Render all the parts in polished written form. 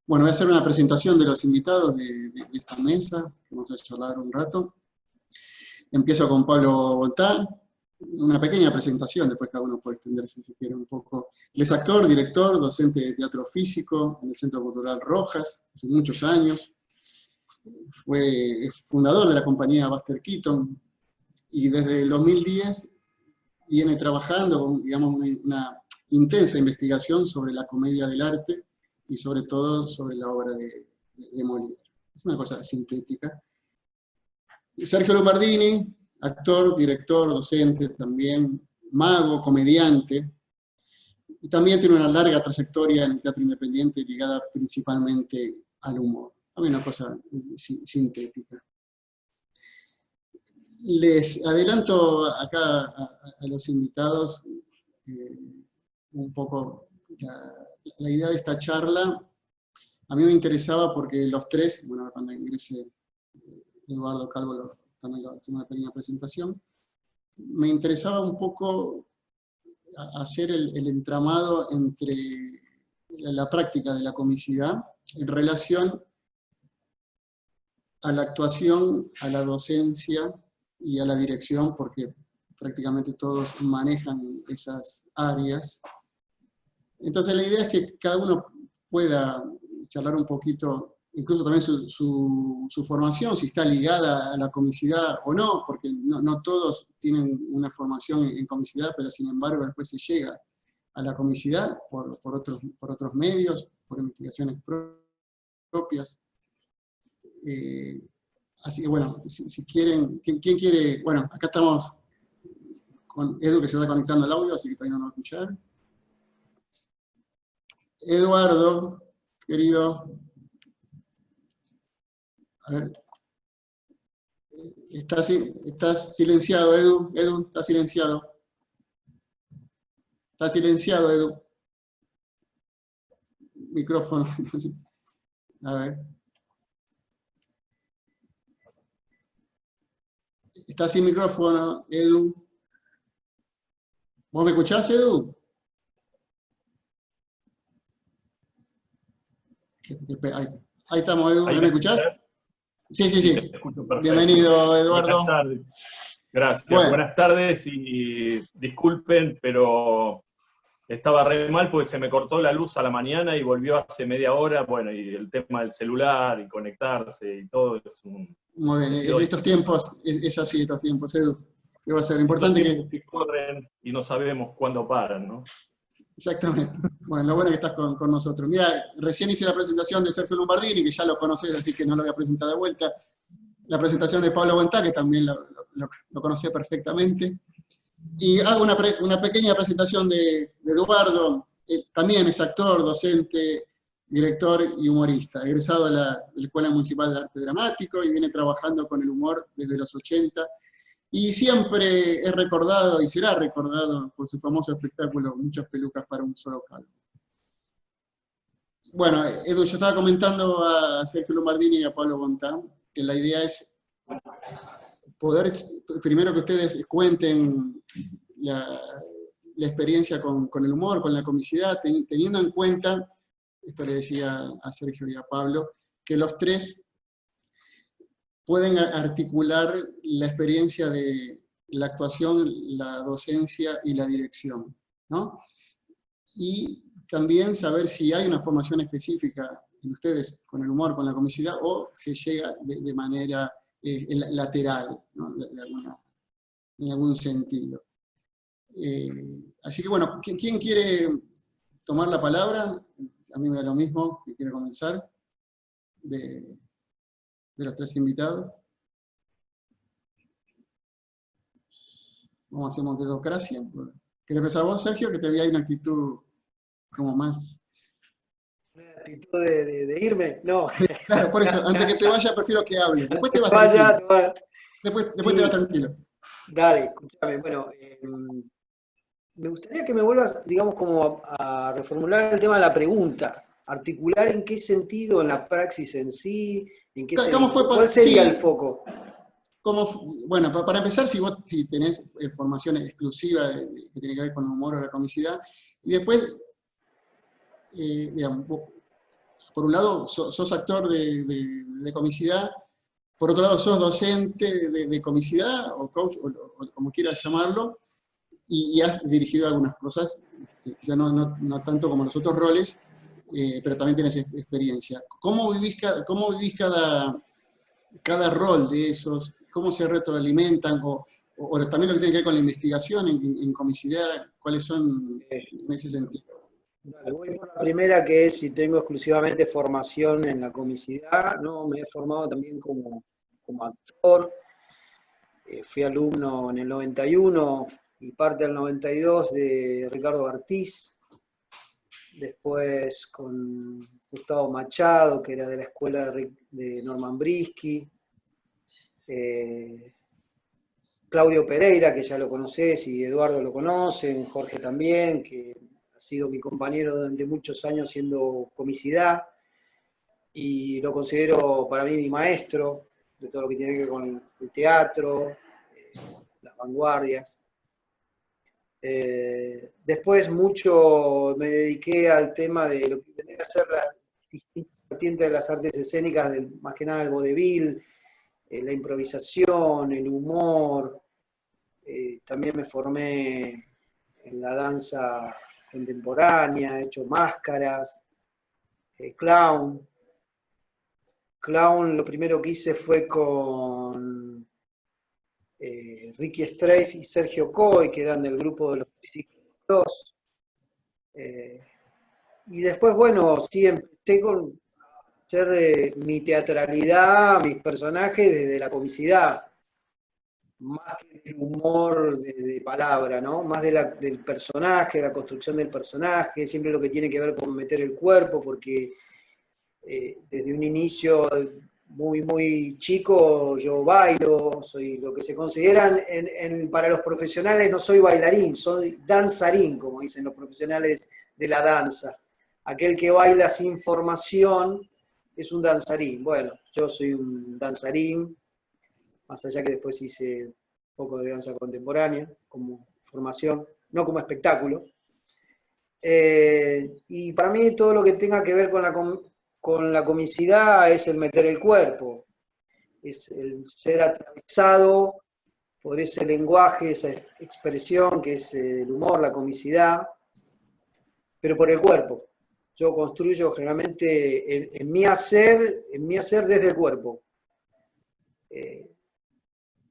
Bueno, voy a hacer una presentación de los invitados de esta mesa, que vamos a charlar un rato. Empiezo con Pablo Bontá, una pequeña presentación, después cada uno puede extenderse si quiere un poco. Él es actor, director, docente de teatro físico en el Centro Cultural Rojas, hace muchos años. Es fundador de la compañía Buster Keaton, y desde el 2010 viene trabajando con, digamos, una intensa investigación sobre la comedia del arte, y sobre todo sobre la obra de Molière. Es una cosa sintética. Sergio Lombardini, actor, director, docente, también mago, comediante, y también tiene una larga trayectoria en el teatro independiente ligada principalmente al humor. También una cosa sintética. Les adelanto acá a los invitados un poco la idea de esta charla. A mí me interesaba porque los tres, bueno, cuando ingrese Eduardo Calvo también lo hacemos una pequeña presentación, me interesaba un poco hacer el entramado entre la práctica de la comicidad en relación a la actuación, a la docencia y a la dirección, porque prácticamente todos manejan esas áreas. Entonces la idea es que cada uno pueda charlar un poquito, incluso también su formación, si está ligada a la comicidad o no, porque no todos tienen una formación en comicidad, pero sin embargo después se llega a la comicidad por otros medios, por investigaciones propias. Así que bueno, si quieren, ¿quién quiere? Bueno, acá estamos con Edu, que se está conectando al audio, así que todavía no lo va a escuchar. Eduardo, querido, a ver, estás silenciado, Edu, estás silenciado. Estás silenciado, Edu. Micrófono, a ver. Estás sin micrófono, Edu. ¿Vos me escuchás, Edu? Ahí estamos, Edu, ¿me escuchás? Sí. Bienvenido, Eduardo. Buenas tardes. Gracias. Bueno. Buenas tardes y disculpen, pero estaba re mal porque se me cortó la luz a la mañana y volvió hace media hora. Bueno, y el tema del celular y conectarse y todo es un... Muy bien, estos tiempos, es así estos tiempos, Edu. ¿Qué va a ser? Importante que corren y no sabemos cuándo paran, ¿no? Exactamente. Bueno, lo bueno es que estás con nosotros. Mira, recién hice la presentación de Sergio Lombardini, que ya lo conocés, así que no lo voy a presentar de vuelta. La presentación de Pablo Bontá, que también lo conocé perfectamente. Y hago una pequeña presentación de Eduardo. También es actor, docente, director y humorista, egresado de la Escuela Municipal de Arte Dramático y viene trabajando con el humor desde los 80. Y siempre es recordado y será recordado por su famoso espectáculo Muchas pelucas para un solo calvo. Bueno, Edu, yo estaba comentando a Sergio Lombardini y a Pablo Bontá que la idea es poder, primero que ustedes cuenten la experiencia con el humor, con la comicidad, teniendo en cuenta, esto le decía a Sergio y a Pablo, que los tres pueden articular la experiencia de la actuación, la docencia y la dirección, ¿no? Y también saber si hay una formación específica en ustedes con el humor, con la comicidad, o se llega de manera lateral, ¿no? En algún sentido. Así que bueno, ¿quién quiere tomar la palabra? A mí me da lo mismo, que quiere comenzar, de los tres invitados. ¿Cómo hacemos dedocracia? ¿Querés empezar vos, Sergio? Que te vi ahí una actitud como más... ¿Una actitud de irme? No. Claro, por eso, antes que te vaya, prefiero que hables. Después te vas tranquilo. Después te vas tranquilo. Dale, escúchame. Bueno, me gustaría que me vuelvas, digamos, como a reformular el tema de la pregunta. Articular en qué sentido, en la praxis en sí, en qué ¿Cómo fue? ¿cuál sería el foco? Bueno, para empezar, si tenés formación exclusiva que tiene que ver con el humor o la comicidad, y después, digamos, por un lado, sos actor de comicidad, por otro lado, sos docente de comicidad, o coach, o como quieras llamarlo, y has dirigido algunas cosas, quizá no tanto como los otros roles, pero también tienes experiencia. ¿Cómo vivís cada rol de esos? ¿Cómo se retroalimentan? O también lo que tiene que ver con la investigación en comicidad, ¿cuáles son en ese sentido? Dale, voy por la primera, que es si tengo exclusivamente formación en la comicidad. No, me he formado también como actor. Fui alumno en el 91 y parte del 92 de Ricardo Bartiz. Después con Gustavo Machado, que era de la escuela de Norman Brisky. Claudio Pereira, que ya lo conocés, y Eduardo lo conocen, Jorge también, que ha sido mi compañero durante muchos años siendo comicidad, y lo considero para mí mi maestro de todo lo que tiene que ver con el teatro, las vanguardias. Después mucho me dediqué al tema de lo que vendría a ser la distinta vertiente de las artes escénicas, más que nada el vodevil, la improvisación, el humor. También me formé en la danza contemporánea, he hecho máscaras, clown. Clown, lo primero que hice fue con Ricky Streif y Sergio Coy, que eran del grupo de los Triciclos. Y después, bueno, sí, empecé con hacer mi teatralidad, mis personajes desde la comicidad, más que el humor de palabra, ¿no? Más del personaje, la construcción del personaje, siempre lo que tiene que ver con meter el cuerpo, porque desde un inicio muy, muy chico yo bailo, soy lo que se consideran, para los profesionales no soy bailarín, soy danzarín, como dicen los profesionales de la danza. Aquel que baila sin formación es un danzarín. Bueno, yo soy un danzarín, más allá que después hice un poco de danza contemporánea como formación, no como espectáculo. Y para mí todo lo que tenga que ver con la comicidad es el meter el cuerpo, es el ser atravesado por ese lenguaje, esa expresión que es el humor, la comicidad, pero por el cuerpo. Yo construyo generalmente en mi hacer desde el cuerpo.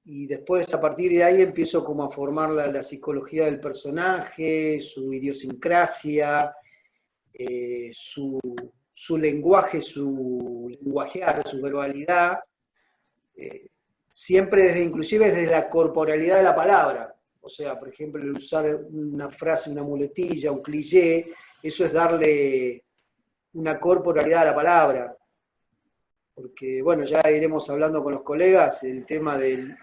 Y después a partir de ahí empiezo como a formar la psicología del personaje, su idiosincrasia, su lenguaje, su lenguajear, su verbalidad, siempre inclusive desde la corporalidad de la palabra. O sea, por ejemplo, el usar una frase, una muletilla, un cliché, eso es darle una corporalidad a la palabra. Porque, bueno, ya iremos hablando con los colegas, el tema del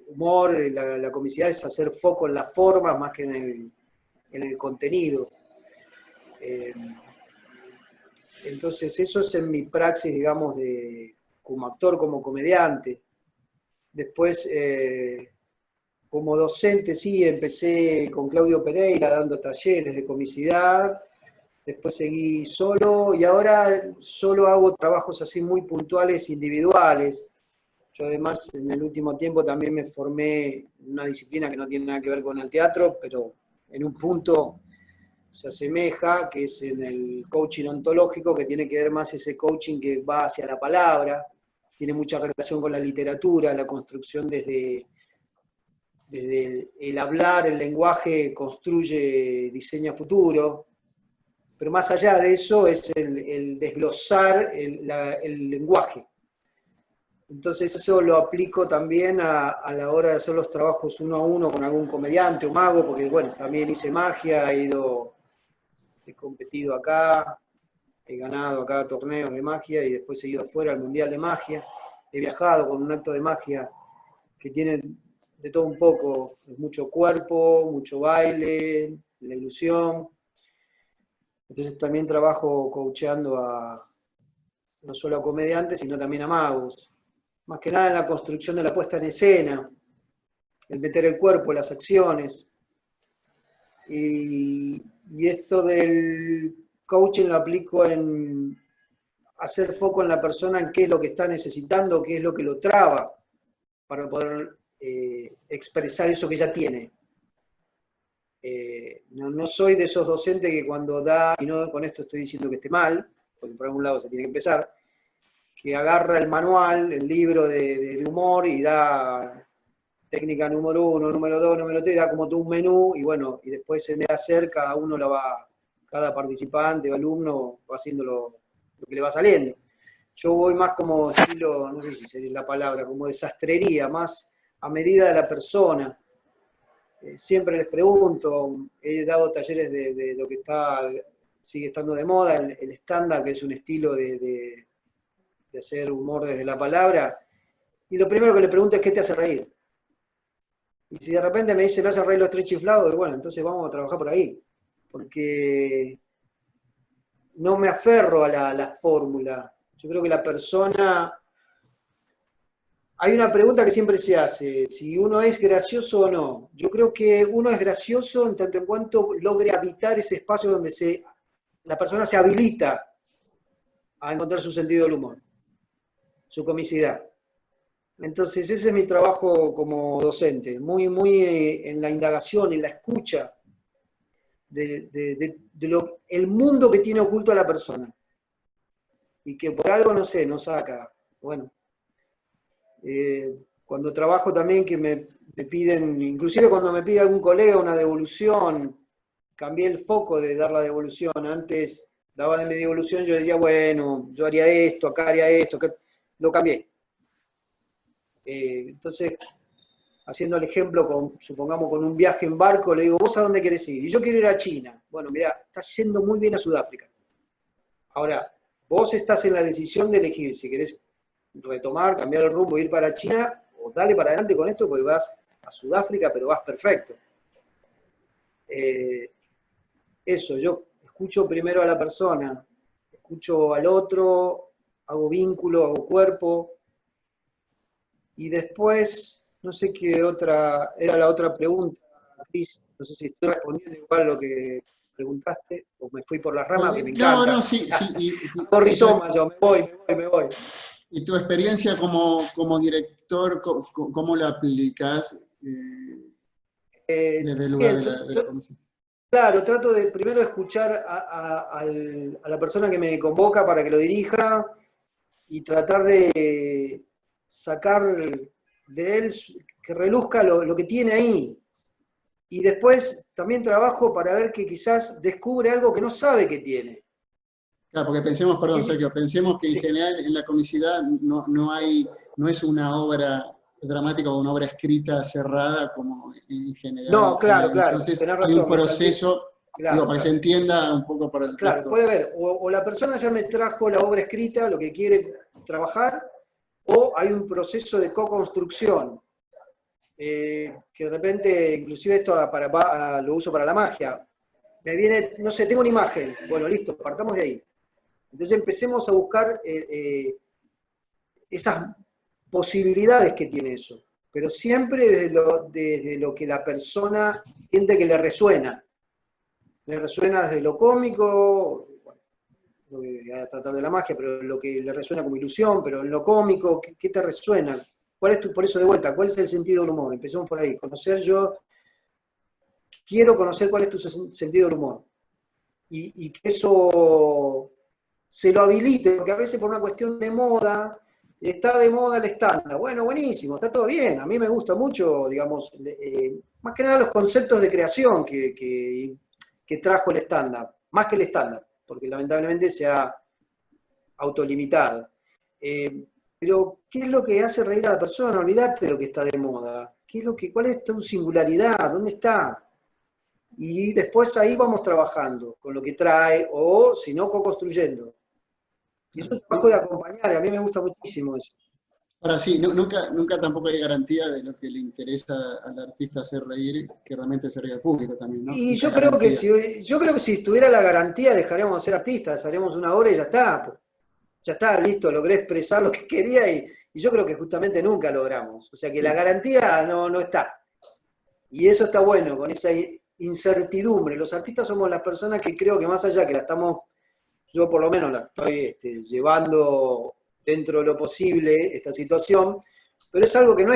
humor, la comicidad es hacer foco en las formas más que en el contenido. Entonces, eso es en mi praxis, digamos, como actor, como comediante. Después, como docente, sí, empecé con Claudio Pereira dando talleres de comicidad. Después seguí solo y ahora solo hago trabajos así muy puntuales, individuales. Yo además en el último tiempo también me formé en una disciplina que no tiene nada que ver con el teatro, pero en un punto se asemeja, que es en el coaching ontológico, que tiene que ver más ese coaching que va hacia la palabra, tiene mucha relación con la literatura, la construcción desde el hablar, el lenguaje construye, diseña futuro. Pero más allá de eso es el desglosar el lenguaje. Entonces eso lo aplico también a la hora de hacer los trabajos uno a uno con algún comediante o mago, porque bueno, también hice magia, he competido acá, he ganado acá torneos de magia y después he ido afuera al Mundial de Magia. He viajado con un acto de magia que tiene de todo un poco, mucho cuerpo, mucho baile, la ilusión. Entonces también trabajo coacheando no solo a comediantes, sino también a magos. Más que nada en la construcción de la puesta en escena, el meter el cuerpo, las acciones. Y esto del coaching lo aplico en hacer foco en la persona, en qué es lo que está necesitando, qué es lo que lo traba, para poder expresar eso que ya tiene. No soy de esos docentes que cuando da, y no con esto estoy diciendo que esté mal, porque por algún lado se tiene que empezar, que agarra el manual, el libro de humor y da técnica número 1, número 2, número 3, da como todo un menú y bueno, y después se le da hacer, cada participante o alumno va haciendo lo que le va saliendo. Yo voy más como estilo, no sé si sería la palabra, como de sastrería, más a medida de la persona. Siempre les pregunto, he dado talleres de lo que sigue estando de moda, el stand-up, que es un estilo de hacer humor desde la palabra, y lo primero que le pregunto es ¿qué te hace reír? Y si de repente me dice me hace reír los tres chiflados, bueno, entonces vamos a trabajar por ahí, porque no me aferro a la fórmula. Yo creo que la persona... Hay una pregunta que siempre se hace, si uno es gracioso o no. Yo creo que uno es gracioso en tanto en cuanto logre habitar ese espacio donde la persona se habilita a encontrar su sentido del humor, su comicidad. Entonces ese es mi trabajo como docente, muy, muy en la indagación, en la escucha el mundo que tiene oculto a la persona. Y que por algo, no sé, no saca. Bueno. Cuando trabajo también que me piden, inclusive cuando me pide algún colega una devolución, cambié el foco de dar la devolución. Antes daba de mi devolución, yo decía, bueno, yo haría esto, acá haría esto, acá... Lo cambié. Entonces, haciendo el ejemplo, supongamos con un viaje en barco, le digo, ¿vos a dónde querés ir? Y yo quiero ir a China. Bueno, mirá, estás yendo muy bien a Sudáfrica. Ahora, vos estás en la decisión de elegir si querés retomar, cambiar el rumbo, ir para China, o dale para adelante con esto porque vas a Sudáfrica, pero vas perfecto. Eso, yo escucho primero a la persona, escucho al otro, hago vínculo, hago cuerpo, y después, no sé qué otra, era la otra pregunta, Cris, no sé si estoy respondiendo igual a lo que preguntaste, o me fui por las ramas, que me encanta. No, sí. Hago rizoma yo, me voy. Y tu experiencia como director, ¿cómo la aplicas desde el lugar de la comisión? Claro, trato de primero escuchar a la persona que me convoca para que lo dirija y tratar de sacar de él que reluzca lo que tiene ahí. Y después también trabajo para ver que quizás descubre algo que no sabe que tiene. Claro, porque pensemos, perdón Sergio, pensemos que en general en la comicidad no es una obra dramática o una obra escrita cerrada como en general. No, claro. Entonces Tenés hay un razón, proceso, claro, para que se entienda un poco para el claro, resto. puede ver, o la persona ya me trajo la obra escrita, lo que quiere trabajar, o hay un proceso de co-construcción, que de repente, inclusive esto lo uso para la magia. Me viene, no sé, tengo una imagen, bueno, listo, partamos de ahí. Entonces empecemos a buscar esas posibilidades que tiene eso, pero siempre desde lo que la persona siente que le resuena. Le resuena desde lo cómico, bueno, no voy a tratar de la magia, pero lo que le resuena como ilusión, pero en lo cómico, ¿qué te resuena? Por eso de vuelta, ¿cuál es el sentido del humor? Empecemos por ahí. Quiero conocer cuál es tu sentido del humor. Y que eso se lo habilite, porque a veces por una cuestión de moda, está de moda el stand-up. Bueno, buenísimo, está todo bien. A mí me gusta mucho, digamos, más que nada los conceptos de creación que trajo el stand-up, más que el stand-up, porque lamentablemente se ha autolimitado. Pero, ¿qué es lo que hace reír a la persona? Olvídate de lo que está de moda. ¿Cuál es tu singularidad? ¿Dónde está? Y después ahí vamos trabajando con lo que trae, o si no, co-construyendo. Y es un trabajo de acompañar, y a mí me gusta muchísimo eso. Ahora sí, nunca tampoco hay garantía de lo que le interesa al artista hacer reír, que realmente se ríe al público también, ¿no? Y yo creo que si estuviera la garantía, dejaríamos de ser artistas, haríamos una obra y ya está. Ya está, listo, logré expresar lo que quería y yo creo que justamente nunca logramos. O sea que la garantía no está. Y eso está bueno, con esa incertidumbre. Los artistas somos las personas que creo que más allá que la estamos yo por lo menos la estoy llevando dentro de lo posible esta situación, pero es algo que no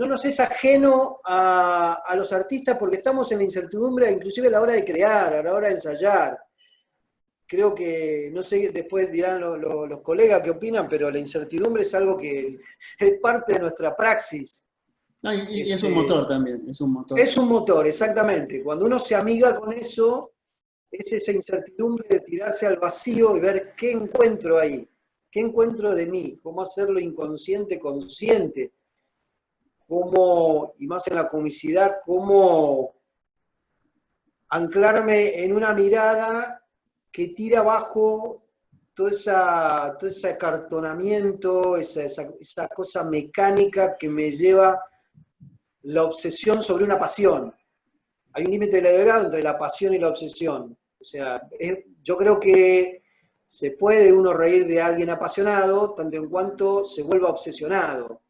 nos es ajeno a los artistas porque estamos en la incertidumbre, inclusive a la hora de crear, a la hora de ensayar. Creo que, no sé, después dirán los colegas qué opinan, pero la incertidumbre es algo que es parte de nuestra praxis. No, y es un motor también, es un motor. Es un motor, exactamente. Cuando uno se amiga con eso, es esa incertidumbre de tirarse al vacío y ver qué encuentro ahí, qué encuentro de mí, cómo hacerlo inconsciente, consciente, cómo, y más en la comicidad, cómo anclarme en una mirada que tira abajo todo ese acartonamiento, esa cosa mecánica que me lleva la obsesión sobre una pasión. Hay un límite delgado entre la pasión y la obsesión. O sea, yo creo que se puede uno reír de alguien apasionado, tanto en cuanto se vuelva obsesionado.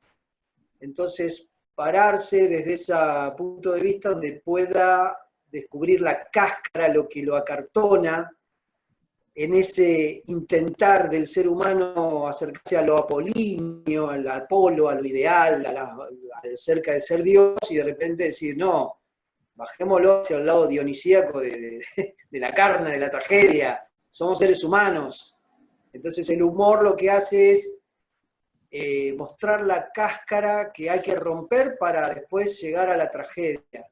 Entonces, pararse desde ese punto de vista donde pueda descubrir la cáscara, lo que lo acartona, en ese intentar del ser humano acercarse a lo apolíneo, al Apolo, a lo ideal, cerca de ser Dios, y de repente decir, no, bajémoslo hacia el lado dionisíaco de la carne, de la tragedia, somos seres humanos. Entonces el humor lo que hace es mostrar la cáscara que hay que romper para después llegar a la tragedia.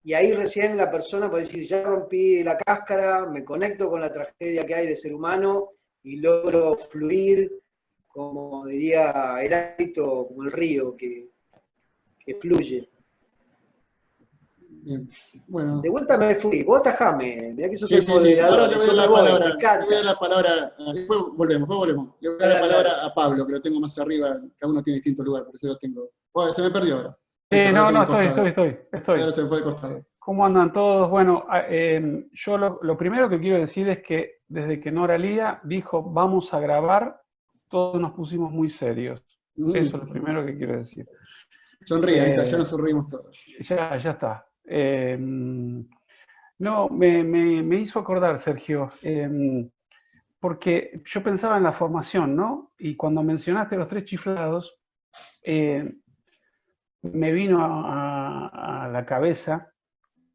Y ahí recién la persona puede decir, ya rompí la cáscara, me conecto con la tragedia que hay de ser humano y logro fluir, como diría Heráclito, como el río que fluye. Bien. Bueno. De vuelta me fui, vos tajame, mirá que sos Sí, el sí, sí. moderador, Ahora le voy a yo dar me la voy, palabra, me encanta. le voy a dar la palabra, después volvemos. Le voy a dar la palabra a Pablo, que lo tengo más arriba, cada uno tiene distinto lugar, pero yo lo tengo. Bueno, se me perdió ahora. No, estoy. Ahora se me fue al costado. ¿Cómo andan todos? Bueno, yo lo primero que quiero decir es que desde que Nora Lía dijo vamos a grabar, todos nos pusimos muy serios. Eso es lo primero que quiero decir. Sonríe, ahí está, ya nos sonrimos todos. Ya está. No, me hizo acordar, Sergio, porque yo pensaba en la formación, ¿no? Y cuando mencionaste los tres chiflados, me vino a la cabeza.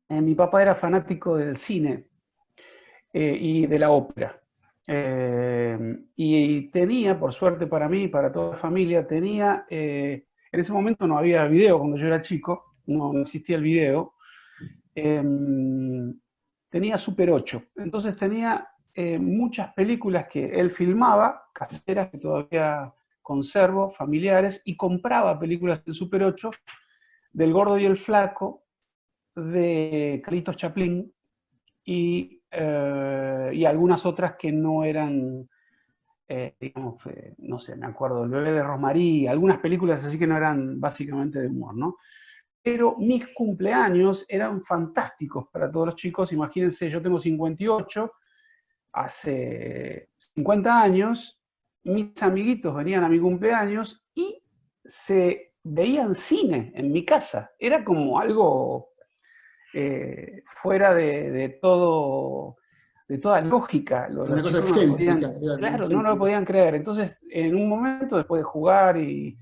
Mi papá era fanático del cine y de la ópera. Y tenía, por suerte para mí y para toda la familia, en ese momento no había video cuando yo era chico, no existía el video, tenía Super 8. Entonces tenía muchas películas que él filmaba, caseras que todavía conservo, familiares, y compraba películas de Super 8, del Gordo y el Flaco, de Carlitos Chaplin y algunas otras que no eran, digamos, no sé, me acuerdo, El bebé de Rosmarie, algunas películas así que no eran básicamente de humor, ¿no? Pero mis cumpleaños eran fantásticos para todos los chicos. Imagínense, yo tengo 58, hace 50 años, mis amiguitos venían a mi cumpleaños y se veían cine en mi casa. Era como algo fuera de toda lógica. Una cosa excéntrica. Claro, no lo podían creer. Entonces, en un momento, después de jugar y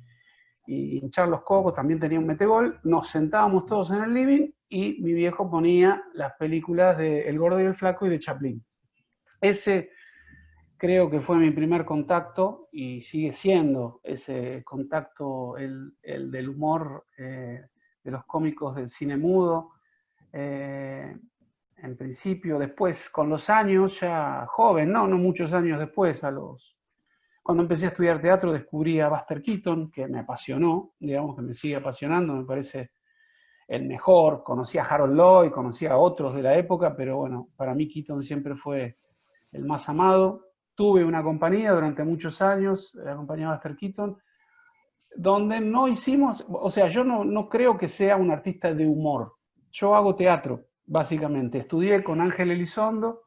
hinchar los cocos, también tenía un metegol, nos sentábamos todos en el living y mi viejo ponía las películas de El Gordo y el Flaco y de Chaplin. Ese creo que fue mi primer contacto y sigue siendo ese contacto, el del humor de los cómicos del cine mudo. En principio, después, con los años, ya joven, no muchos años después, cuando empecé a estudiar teatro, descubrí a Buster Keaton, que me apasionó, digamos que me sigue apasionando, me parece el mejor. Conocí a Harold Lloyd, conocí a otros de la época, pero bueno, para mí Keaton siempre fue el más amado. Tuve una compañía durante muchos años, la compañía Buster Keaton, donde no hicimos, o sea, yo no creo que sea un artista de humor. Yo hago teatro, básicamente. Estudié con Ángel Elizondo,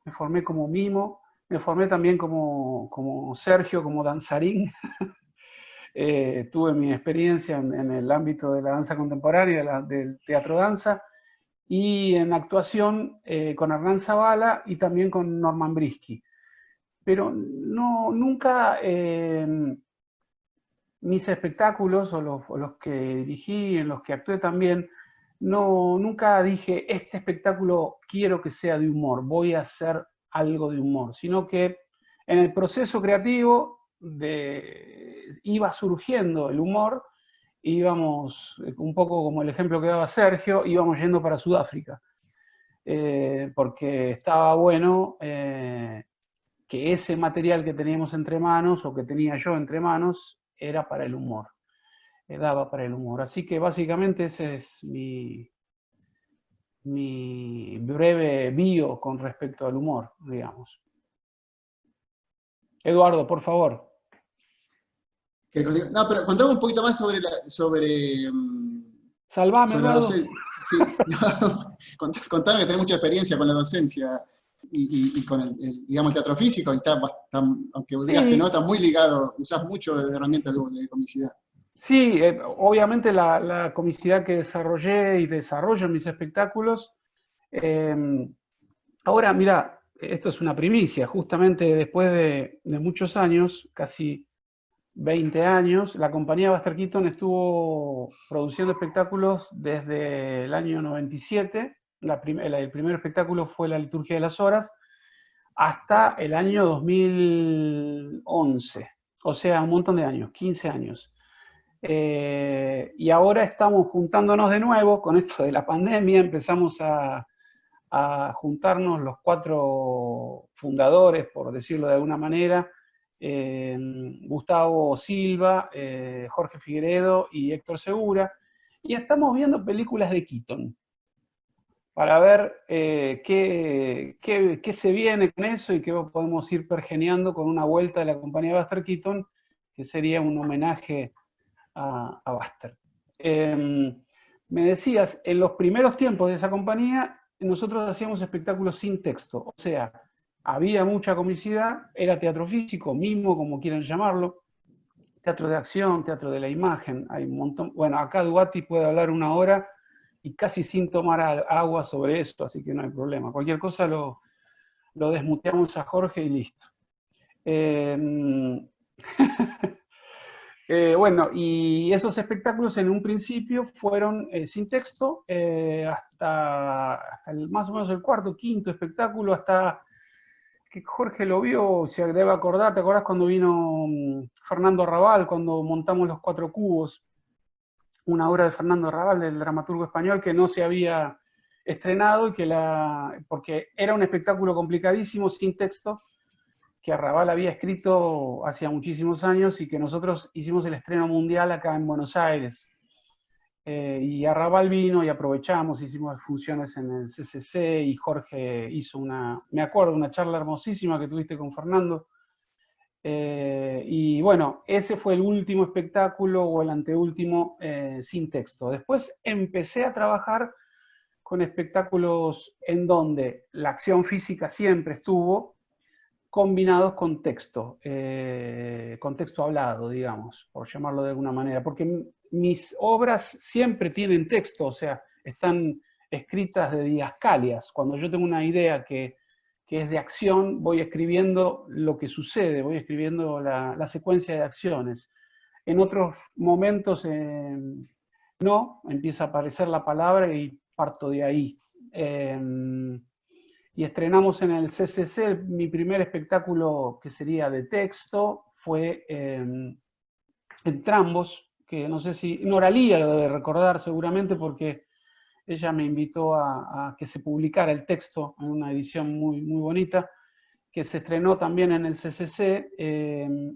me formé como mimo, me formé también como Sergio, como danzarín. Tuve mi experiencia en el ámbito de la danza contemporánea, del teatro danza, y en actuación con Hernán Zavala y también con Norman Brisky. Pero nunca mis espectáculos, o los que dirigí, en los que actué también, nunca dije, este espectáculo quiero que sea de humor, voy a hacer algo de humor, sino que en el proceso creativo iba surgiendo el humor, íbamos, un poco como el ejemplo que daba Sergio, íbamos yendo para Sudáfrica, porque estaba bueno que ese material que teníamos entre manos, o que tenía yo entre manos, era para el humor, daba para el humor. Así que básicamente ese es mi breve bio con respecto al humor, digamos. Eduardo, por favor. No, pero contame un poquito más sobre Salvame, sobre la Eduardo. docencia. Sí, no, contanos que tenés mucha experiencia con la docencia y con digamos, el teatro físico, y aunque digas que no, está muy ligado, usás mucho de herramientas de comicidad. Sí, obviamente la comicidad que desarrollé y desarrollo en mis espectáculos. Ahora, mira, esto es una primicia, justamente después de muchos años, casi 20 años, la compañía Buster Keaton estuvo produciendo espectáculos desde el año 97, el primer espectáculo fue La Liturgia de las Horas, hasta el año 2011, o sea, un montón de años, 15 años. Y ahora estamos juntándonos de nuevo con esto de la pandemia, empezamos a juntarnos los 4 fundadores, por decirlo de alguna manera, Gustavo Silva, Jorge Figueredo y Héctor Segura, y estamos viendo películas de Keaton, para ver qué se viene con eso y qué podemos ir pergeneando con una vuelta de la compañía Buster Keaton, que sería un homenaje a Buster. Me decías, en los primeros tiempos de esa compañía, nosotros hacíamos espectáculos sin texto, o sea, había mucha comicidad, era teatro físico, mimo, como quieran llamarlo, teatro de acción, teatro de la imagen, hay un montón. Bueno, acá Duati puede hablar 1 hora y casi sin tomar agua sobre esto, así que no hay problema. Cualquier cosa lo desmuteamos a Jorge y listo. Bueno, y esos espectáculos en un principio fueron sin texto, hasta más o menos el 4º, 5º espectáculo, hasta que Jorge lo vio, se debe acordar. ¿Te acordás cuando vino Fernando Arrabal, cuando montamos Los 4 Cubos? Una obra de Fernando Arrabal, del dramaturgo español, que no se había estrenado, y porque era un espectáculo complicadísimo, sin texto, que Arrabal había escrito hacía muchísimos años, y que nosotros hicimos el estreno mundial acá en Buenos Aires. Y Arrabal vino y aprovechamos, hicimos funciones en el CCC, y Jorge hizo me acuerdo, una charla hermosísima que tuviste con Fernando. Y bueno, ese fue el último espectáculo, o el anteúltimo, sin texto. Después empecé a trabajar con espectáculos en donde la acción física siempre estuvo, combinados con texto hablado, digamos, por llamarlo de alguna manera, porque mis obras siempre tienen texto, o sea, están escritas de didascalias. Cuando yo tengo una idea que es de acción, voy escribiendo lo que sucede, voy escribiendo la secuencia de acciones. En otros momentos no, empieza a aparecer la palabra y parto de ahí. Y estrenamos en el CCC, mi primer espectáculo que sería de texto, fue Entrambos, que no sé si, Noralía lo debe recordar seguramente, porque ella me invitó a que se publicara el texto en una edición muy, muy bonita, que se estrenó también en el CCC,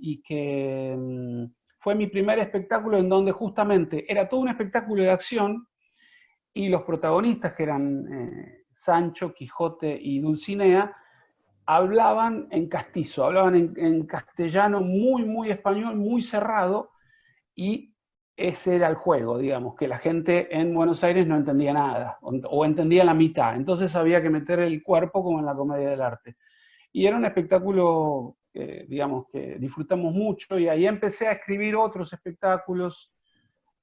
y que fue mi primer espectáculo en donde justamente era todo un espectáculo de acción, y los protagonistas, que eran Sancho, Quijote y Dulcinea, hablaban en castizo, hablaban en castellano muy, muy español, muy cerrado, y ese era el juego, digamos, que la gente en Buenos Aires no entendía nada, o entendía la mitad, entonces había que meter el cuerpo como en la comedia del arte. Y era un espectáculo, digamos, que disfrutamos mucho, y ahí empecé a escribir otros espectáculos,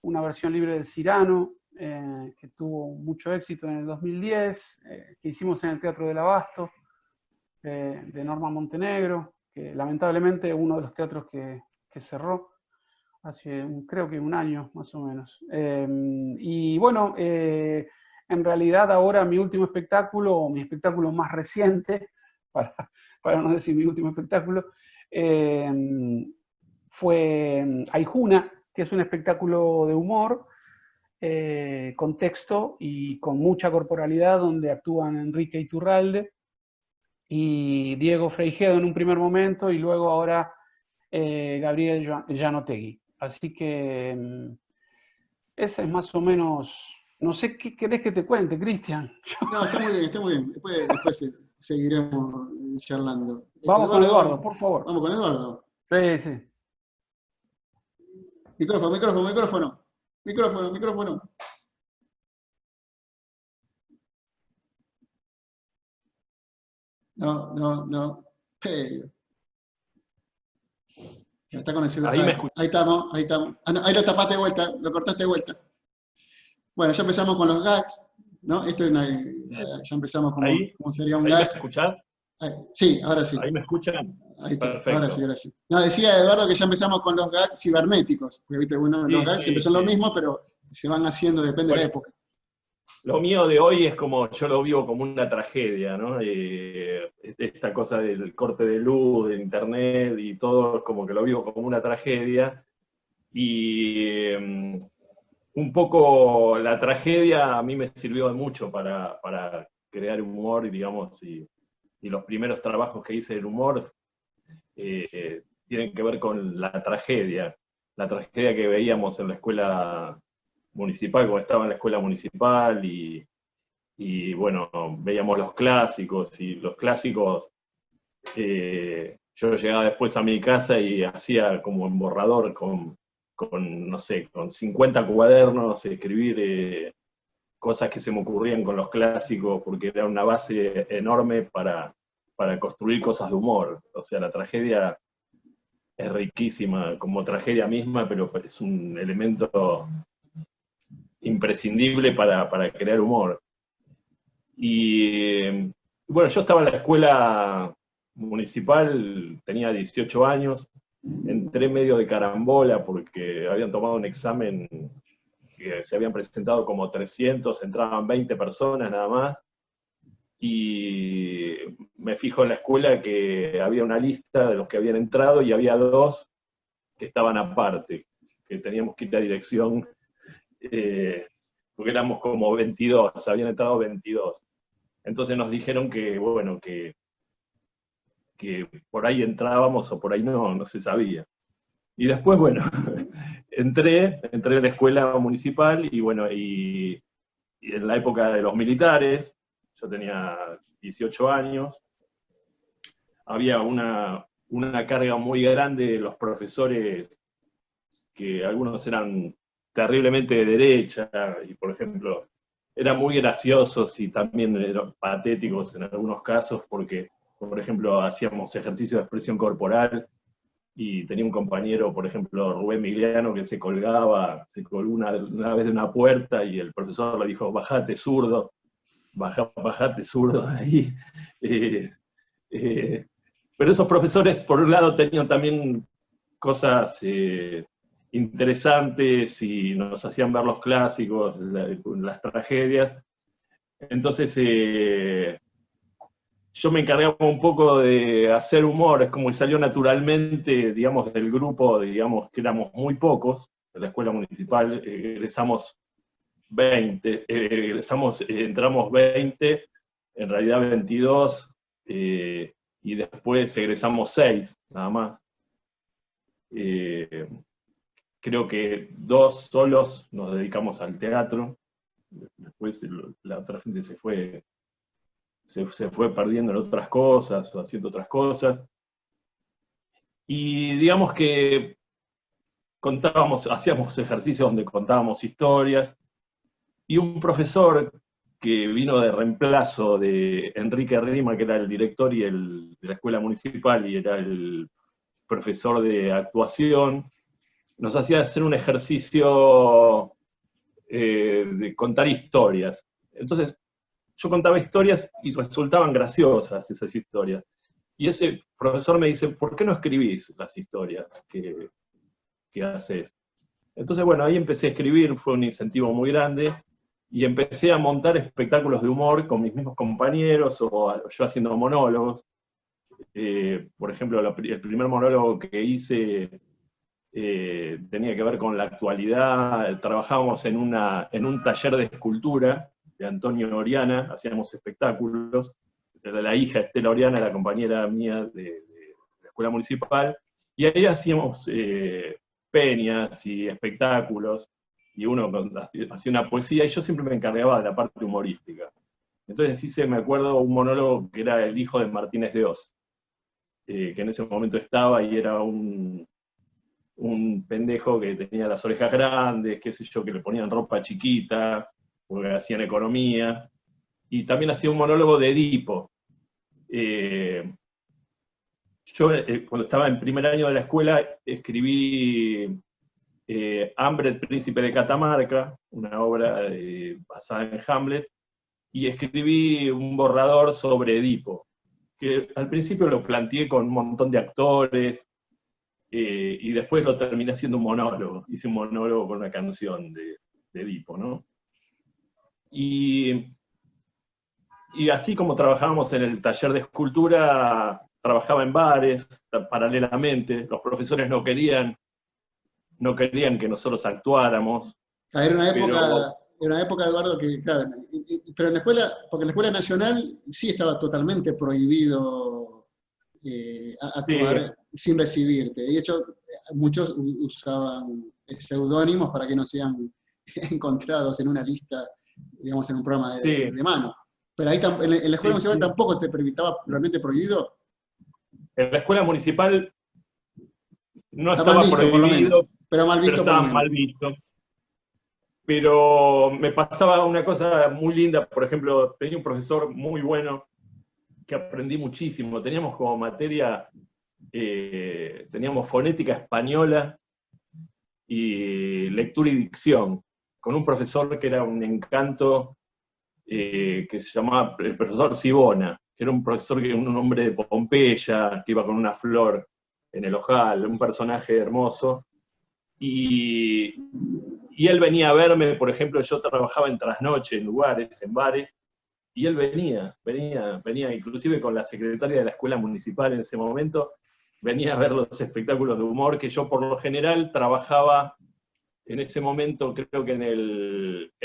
una versión libre de Cyrano, que tuvo mucho éxito en el 2010, que hicimos en el Teatro del Abasto, de Norma Montenegro, que lamentablemente uno de los teatros que cerró hace creo que un año más o menos. Y bueno, en realidad ahora mi último espectáculo, o mi espectáculo más reciente, para no decir mi último espectáculo, fue Aijuna, que es un espectáculo de humor, con texto y con mucha corporalidad, donde actúan Enrique Iturralde y Diego Freijedo en un primer momento, y luego ahora Gabriel Llanotegui. Así que ese es más o menos, no sé qué querés que te cuente, Cristian. No, está muy bien, está muy bien. Después seguiremos charlando. Vamos con Eduardo, por favor. Vamos con Eduardo. Sí, sí. Micrófono. No. Pero. Ya está con el celular. Ahí estamos. Ah, no, ahí lo tapaste de vuelta, lo cortaste de vuelta. Bueno, ya empezamos con los gags, ¿no? Ya empezamos como sería un gag. ¿Me escuchás? Sí, ahora sí. ¿Ahí me escuchan? Ahí está. Perfecto. Ahora sí. No, decía Eduardo que ya empezamos con los gags cibernéticos, porque viste, bueno, los gags siempre son lo mismo, pero se van haciendo, depende de la época. Lo mío de hoy es como, yo lo vivo como una tragedia, ¿no? Esta cosa del corte de luz, de internet y todo, es como que lo vivo como una tragedia. Y un poco la tragedia a mí me sirvió mucho para crear humor, y digamos, y los primeros trabajos que hice del humor tienen que ver con la tragedia que veíamos en la escuela municipal, cuando estaba en la escuela municipal, y bueno, veíamos los clásicos, y los clásicos, yo llegaba después a mi casa y hacía como un borrador con no sé, con 50 cuadernos, escribir cosas que se me ocurrían con los clásicos, porque era una base enorme para construir cosas de humor. O sea, la tragedia es riquísima como tragedia misma, pero es un elemento imprescindible para crear humor. Y bueno, yo estaba en la escuela municipal, tenía 18 años, entré medio de carambola porque habían tomado un examen que se habían presentado como 300, entraban 20 personas nada más, y me fijo en la escuela que había una lista de los que habían entrado y había 2 que estaban aparte, que teníamos que ir a dirección, porque éramos como 22, habían entrado 22. Entonces nos dijeron que, bueno, que por ahí entrábamos o por ahí no se sabía. Y después, bueno, entré a la escuela municipal, y bueno, y en la época de los militares, yo tenía 18 años, había una carga muy grande de los profesores, que algunos eran terriblemente de derecha, y por ejemplo, eran muy graciosos y también eran patéticos en algunos casos, porque, por ejemplo, hacíamos ejercicios de expresión corporal, y tenía un compañero, por ejemplo, Rubén Migliano, que se colgó una vez de una puerta, y el profesor le dijo, bajate zurdo, bajate zurdo de ahí. Pero esos profesores, por un lado, tenían también cosas interesantes, y nos hacían ver los clásicos, las tragedias. Entonces, yo me encargaba un poco de hacer humor, es como que salió naturalmente, digamos, del grupo, digamos, que éramos muy pocos, de la escuela municipal, egresamos 20, entramos 20, en realidad 22, y después egresamos 6, nada más. Creo que 2 solos nos dedicamos al teatro, después la otra gente se fue perdiendo en otras cosas, o haciendo otras cosas. Y digamos que hacíamos ejercicios donde contábamos historias, y un profesor que vino de reemplazo de Enrique Rima, que era el director de la escuela municipal, y era el profesor de actuación, nos hacía hacer un ejercicio de de contar historias. Entonces, yo contaba historias y resultaban graciosas esas historias. Y ese profesor me dice, ¿por qué no escribís las historias que haces? Entonces, bueno, ahí empecé a escribir, fue un incentivo muy grande, y empecé a montar espectáculos de humor con mis mismos compañeros, o yo haciendo monólogos. Por ejemplo, el primer monólogo que hice tenía que ver con la actualidad. Trabajábamos en un taller de escultura de Antonio Oriana, hacíamos espectáculos. La hija Estela Oriana, la compañera mía de la escuela municipal, y ahí hacíamos peñas y espectáculos, y uno hacía una poesía, y yo siempre me encargaba de la parte humorística. Entonces hice, me acuerdo, un monólogo que era el hijo de Martínez de Oz, que en ese momento estaba y era un pendejo que tenía las orejas grandes, qué sé yo, que le ponían ropa chiquita, porque hacían economía, y también hacía un monólogo de Edipo. Yo, cuando estaba en primer año de la escuela, escribí Hambre, el príncipe de Catamarca, una obra basada en Hamlet, y escribí un borrador sobre Edipo, que al principio lo planteé con un montón de actores, y después lo terminé haciendo un monólogo. Hice un monólogo con una canción de Edipo, ¿no? Y así como trabajábamos en el taller de escultura, trabajaba en bares paralelamente. Los profesores no querían que nosotros actuáramos. Era pero una época, Eduardo, que, claro, pero en la escuela, porque en la escuela nacional sí estaba totalmente prohibido sí, actuar sin recibirte. De hecho, muchos usaban seudónimos para que no sean encontrados en una lista, digamos, en un programa sí, de mano. Pero ahí en la escuela sí, municipal sí. tampoco te estaba realmente prohibido. En la escuela municipal no Está mal estaba visto, por lo menos. prohibido, Pero mal pero visto, por lo estaba menos. mal visto. Pero me pasaba una cosa muy linda. Por ejemplo, tenía un profesor muy bueno que aprendí muchísimo. Teníamos como materia, teníamos fonética española y lectura y dicción, con un profesor que era un encanto, que se llamaba el profesor Sibona, que era un profesor, un hombre de Pompeya, que iba con una flor en el ojal, un personaje hermoso. Y él venía a verme, por ejemplo, yo trabajaba en trasnoche, en lugares, en bares, y él venía inclusive con la secretaria de la escuela municipal en ese momento, venía a ver los espectáculos de humor, que yo por lo general trabajaba en ese momento, creo que en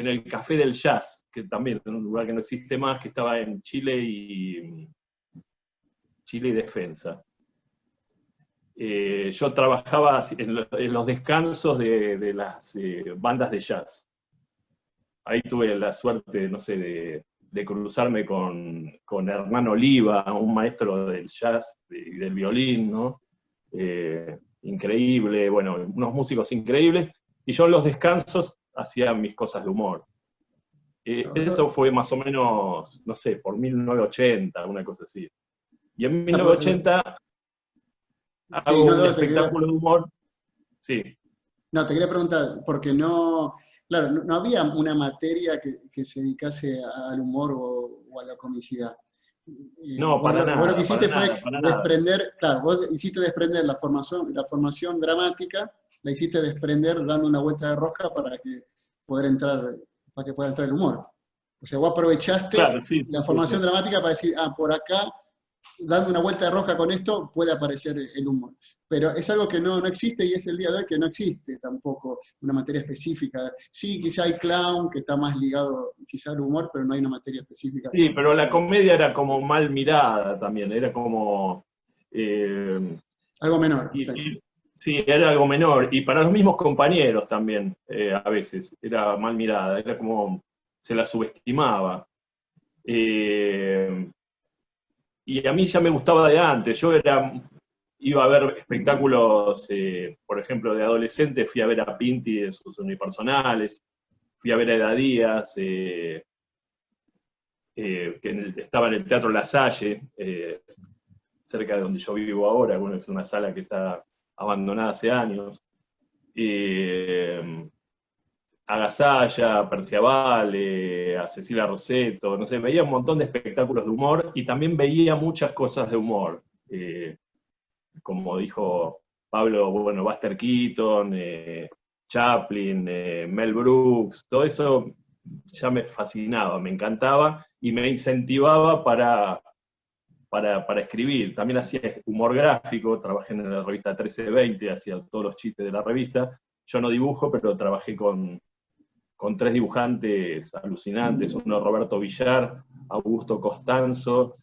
el Café del Jazz, que también es un lugar que no existe más, que estaba en Chile y Defensa. Yo trabajaba en los descansos de las bandas de jazz. Ahí tuve la suerte, no sé, de cruzarme con Hernán Oliva, un maestro del jazz y del violín, ¿no? Increíble, bueno, unos músicos increíbles, y yo en los descansos hacía mis cosas de humor. Eso fue más o menos, no sé, por 1980, una cosa así. Y en 1980 Sí, hago no, un Eduardo, espectáculo de humor. Sí. no, te quería preguntar, porque no, claro, no había una materia que se dedicase al humor o a la comicidad. No, para Vos lo que nada, para hiciste nada, fue para nada. desprender, claro, vos hiciste desprender la formación dramática, la hiciste desprender dando una vuelta de rosca para que pueda entrar el humor. O sea, vos aprovechaste Claro, sí, la sí, sí, formación sí. dramática para decir, por acá, dando una vuelta de rosca con esto, puede aparecer el humor. Pero es algo que no existe, y es el día de hoy que no existe tampoco una materia específica. Sí, quizá hay clown, que está más ligado quizá al humor, pero no hay una materia específica. Sí, pero la comedia era como mal mirada también, era como... eh, Algo menor, sí. sí, era algo menor. Y para los mismos compañeros también, a veces, era mal mirada, era como... se la subestimaba. Eh, y a mí ya me gustaba de antes. Iba a ver espectáculos, por ejemplo, de adolescentes, fui a ver a Pinti en sus unipersonales, fui a ver a Eda Díaz, que estaba en el Teatro La Salle, cerca de donde yo vivo ahora, bueno, es una sala que está abandonada hace años. a Gasalla, a Perciabal, a Cecilia Rosetto, no sé, veía un montón de espectáculos de humor y también veía muchas cosas de humor. Como dijo Pablo, bueno, Buster Keaton, Chaplin, Mel Brooks, todo eso ya me fascinaba, me encantaba y me incentivaba para escribir. También hacía humor gráfico, trabajé en la revista 1320, hacía todos los chistes de la revista. Yo no dibujo, pero trabajé con 3 dibujantes alucinantes, uno Roberto Villar, Augusto Costanzo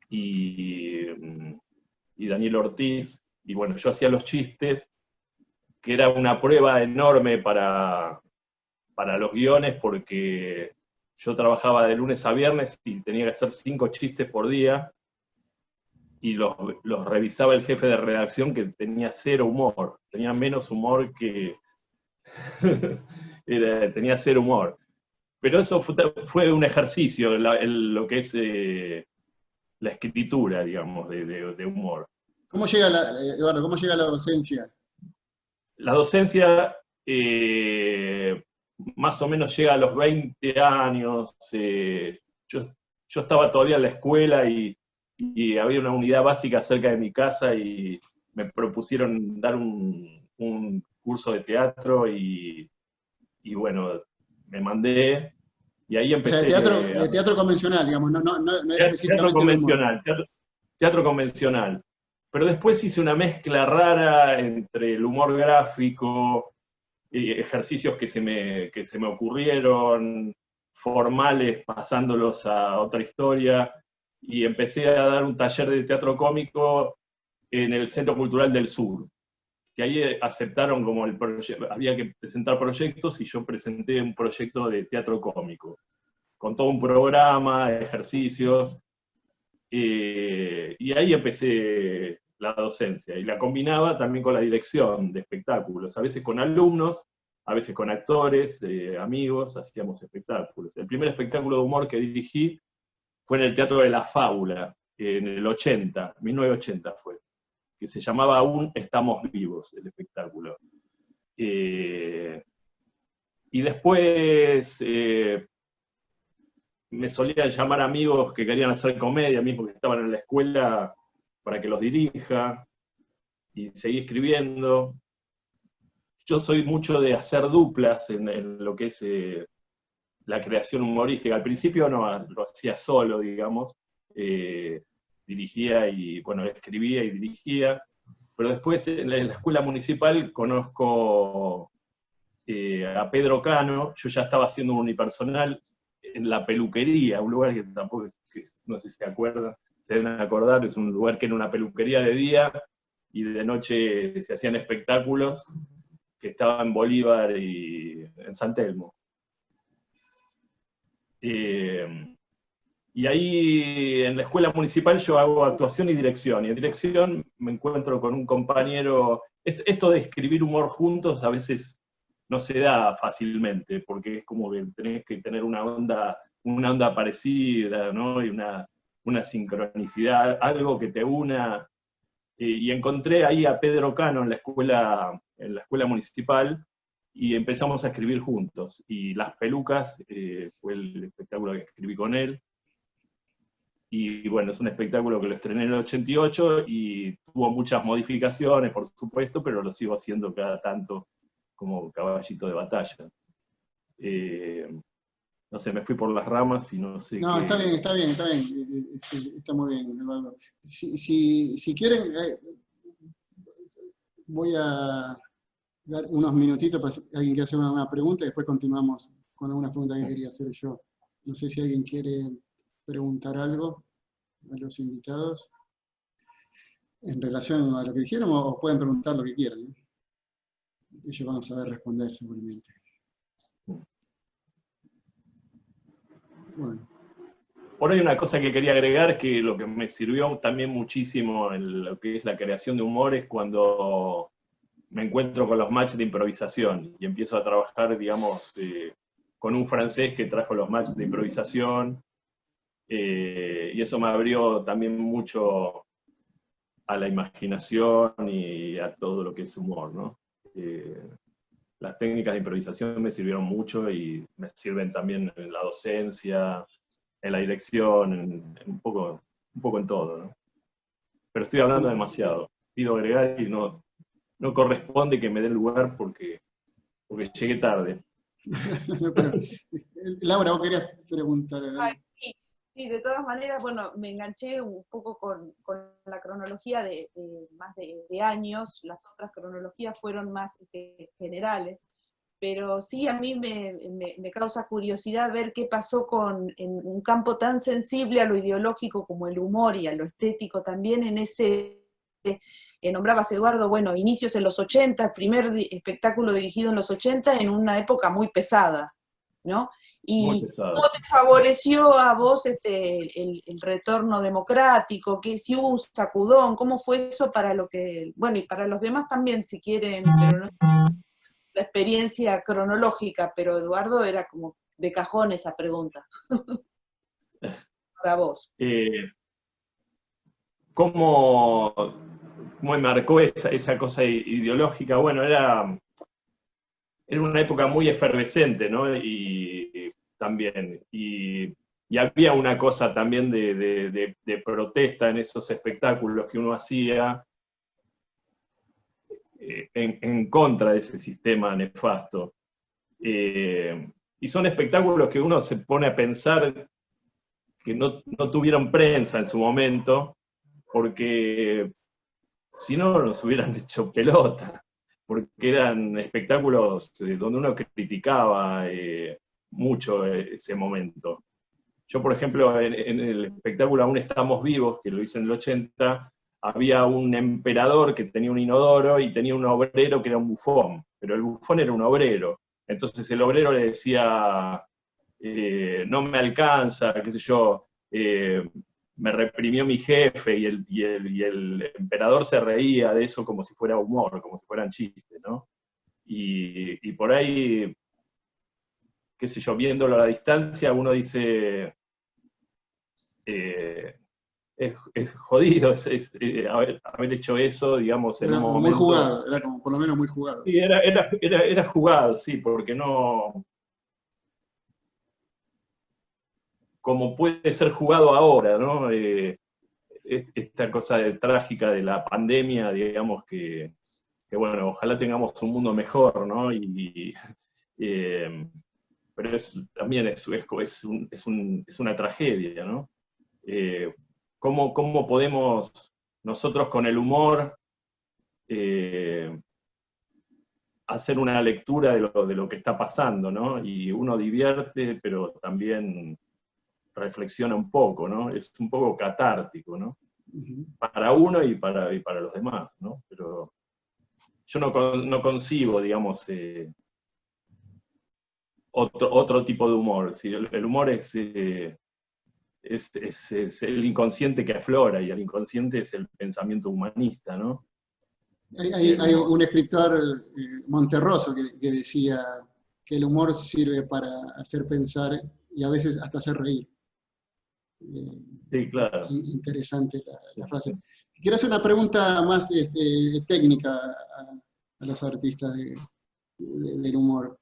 y Daniel Ortiz. Y bueno, yo hacía los chistes, que era una prueba enorme para los guiones, porque yo trabajaba de lunes a viernes y tenía que hacer 5 chistes por día, y los revisaba el jefe de redacción, que tenía 0 humor, tenía menos humor que... tenía 0 humor. Pero eso fue un ejercicio, lo que es la escritura, digamos, de humor. ¿Cómo llega Eduardo, cómo llega la docencia? La docencia más o menos llega a los 20 años. Yo estaba todavía en la escuela y había una unidad básica cerca de mi casa y me propusieron dar un curso de teatro y bueno, me mandé y ahí O sea, empecé. teatro convencional, digamos, no era Teatro específicamente de humor. convencional, teatro convencional. Pero después hice una mezcla rara entre el humor gráfico, ejercicios que se me ocurrieron, formales, pasándolos a otra historia, y empecé a dar un taller de teatro cómico en el Centro Cultural del Sur, que ahí aceptaron como había que presentar proyectos, y yo presenté un proyecto de teatro cómico, con todo un programa, ejercicios, y ahí empecé la docencia, y la combinaba también con la dirección de espectáculos, a veces con alumnos, a veces con actores, amigos, hacíamos espectáculos. El primer espectáculo de humor que dirigí fue en el Teatro de la Fábula, en el 1980 fue, que se llamaba Aún Estamos Vivos, el espectáculo. Y después me solían llamar amigos que querían hacer comedia, mismo que estaban en la escuela, para que los dirija, y seguí escribiendo. Yo soy mucho de hacer duplas en lo que es la creación humorística. Al principio no, lo hacía solo, digamos, dirigía y, bueno, escribía y dirigía, pero después en la escuela municipal conozco a Pedro Cano. Yo ya estaba haciendo un unipersonal en la peluquería, un lugar que tampoco, no sé si se acuerdan, se deben acordar, es un lugar que era una peluquería de día, y de noche se hacían espectáculos, que estaba en Bolívar y en San Telmo. Y ahí en la escuela municipal yo hago actuación y dirección, y en dirección me encuentro con un compañero. Esto de escribir humor juntos a veces no se da fácilmente, porque es como que tenés que tener una onda parecida, ¿no? Y una sincronicidad, algo que te una. Y encontré ahí a Pedro Cano en la escuela municipal, y empezamos a escribir juntos. Y Las Pelucas fue el espectáculo que escribí con él. Y bueno, es un espectáculo que lo estrené en el 88 y tuvo muchas modificaciones, por supuesto, pero lo sigo haciendo cada tanto como caballito de batalla. No sé, me fui por las ramas y no sé No, qué... está bien, está muy bien, Eduardo. Si quieren, voy a dar unos minutitos para si alguien quiere hacer una pregunta, y después continuamos con algunas preguntas que quería hacer yo. No sé si alguien quiere preguntar algo a los invitados en relación a lo que dijeron, o pueden preguntar lo que quieran, ¿no? Ellos van a saber responder seguramente. Bueno. Por ahí una cosa que quería agregar, que lo que me sirvió también muchísimo en lo que es la creación de humor, es cuando me encuentro con los matches de improvisación y empiezo a trabajar, digamos, con un francés que trajo los matches de improvisación, y eso me abrió también mucho a la imaginación y a todo lo que es humor, ¿no? las técnicas de improvisación me sirvieron mucho y me sirven también en la docencia, en la dirección, un poco en todo, ¿no? Pero estoy hablando demasiado. Pido agregar y no corresponde que me dé lugar porque llegué tarde. Pero, Laura, vos querías preguntar. Ay, sí, de todas maneras, bueno, me enganché un poco con la cronología de más de años, las otras cronologías fueron más generales, pero sí a mí me causa curiosidad ver qué pasó en un campo tan sensible a lo ideológico como el humor y a lo estético también en ese, nombrabas Eduardo, bueno, inicios en los 80, primer espectáculo dirigido en los 80 en una época muy pesada, ¿no? Muy ¿Y pesado. cómo te favoreció a vos el retorno democrático? Que si hubo un sacudón, ¿cómo fue eso para lo que, bueno, y para los demás también, si quieren, pero no la experiencia cronológica, pero Eduardo era como de cajón esa pregunta. Para vos. ¿Cómo me marcó esa cosa ideológica? Bueno, era una época muy efervescente, ¿no? Y también, y había una cosa también de protesta en esos espectáculos que uno hacía en contra de ese sistema nefasto. Y son espectáculos que uno se pone a pensar que no tuvieron prensa en su momento, porque si no nos hubieran hecho pelota, porque eran espectáculos donde uno criticaba mucho ese momento. Yo, por ejemplo, en el espectáculo Aún estamos vivos, que lo hice en el 80, había un emperador que tenía un inodoro y tenía un obrero que era un bufón, pero el bufón era un obrero. Entonces el obrero le decía, no me alcanza, qué sé yo, me reprimió mi jefe, y el emperador se reía de eso como si fuera humor, como si fueran chistes, ¿no? Y por ahí, qué sé yo, viéndolo a la distancia, uno dice, es jodido haber hecho eso, digamos, en Era un como momento... muy jugado, era como por lo menos muy jugado. Sí, era jugado, sí, porque no... Como puede ser jugado ahora, ¿no? Esta cosa trágica de la pandemia, digamos que bueno, ojalá tengamos un mundo mejor, ¿no? Pero también es una tragedia, ¿no? ¿Cómo podemos nosotros con el humor hacer una lectura de lo que está pasando, ¿no? Y uno divierte, pero también reflexiona un poco, ¿no? Es un poco catártico, ¿no? Para uno y para los demás, ¿no? Pero yo no concibo, digamos, otro tipo de humor. ¿Sí? El humor es el inconsciente que aflora, y el inconsciente es el pensamiento humanista, ¿no? Hay un escritor, Monterroso, que decía que el humor sirve para hacer pensar y a veces hasta hacer reír. Sí, claro. Es interesante la frase. Quiero hacer una pregunta más técnica a los artistas del humor,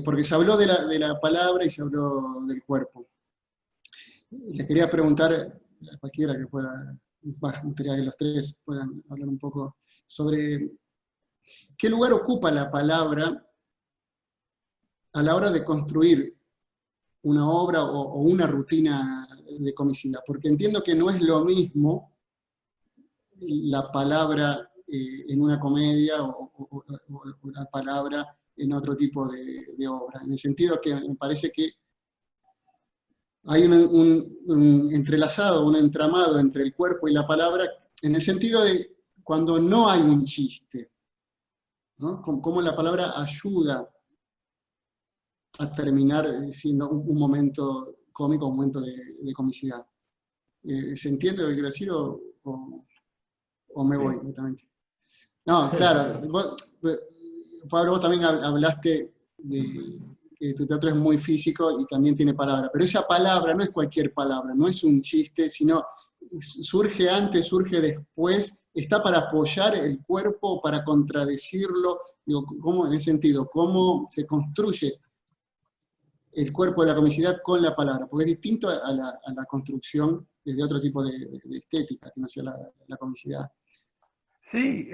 porque se habló de la palabra y se habló del cuerpo. Les quería preguntar a cualquiera que pueda, me gustaría que los tres puedan hablar un poco sobre qué lugar ocupa la palabra a la hora de construir una obra o una rutina de comicidad, porque entiendo que no es lo mismo la palabra en una comedia o la palabra en otro tipo de obra, en el sentido que me parece que hay un entrelazado, un entramado entre el cuerpo y la palabra, en el sentido de cuando no hay un chiste, ¿no? Cómo la palabra ayuda a terminar siendo un momento cómico, un momento de comicidad. ¿Se entiende lo que quiero decir o me voy directamente? No, claro. Pablo, vos también hablaste de que tu teatro es muy físico y también tiene palabra, pero esa palabra no es cualquier palabra, no es un chiste, sino surge antes, surge después está para apoyar el cuerpo, para contradecirlo? Digo, ¿cómo, en ese sentido, cómo se construye el cuerpo de la comicidad con la palabra? Porque es distinto a la construcción desde otro tipo de estética, que no sea la comicidad. Sí,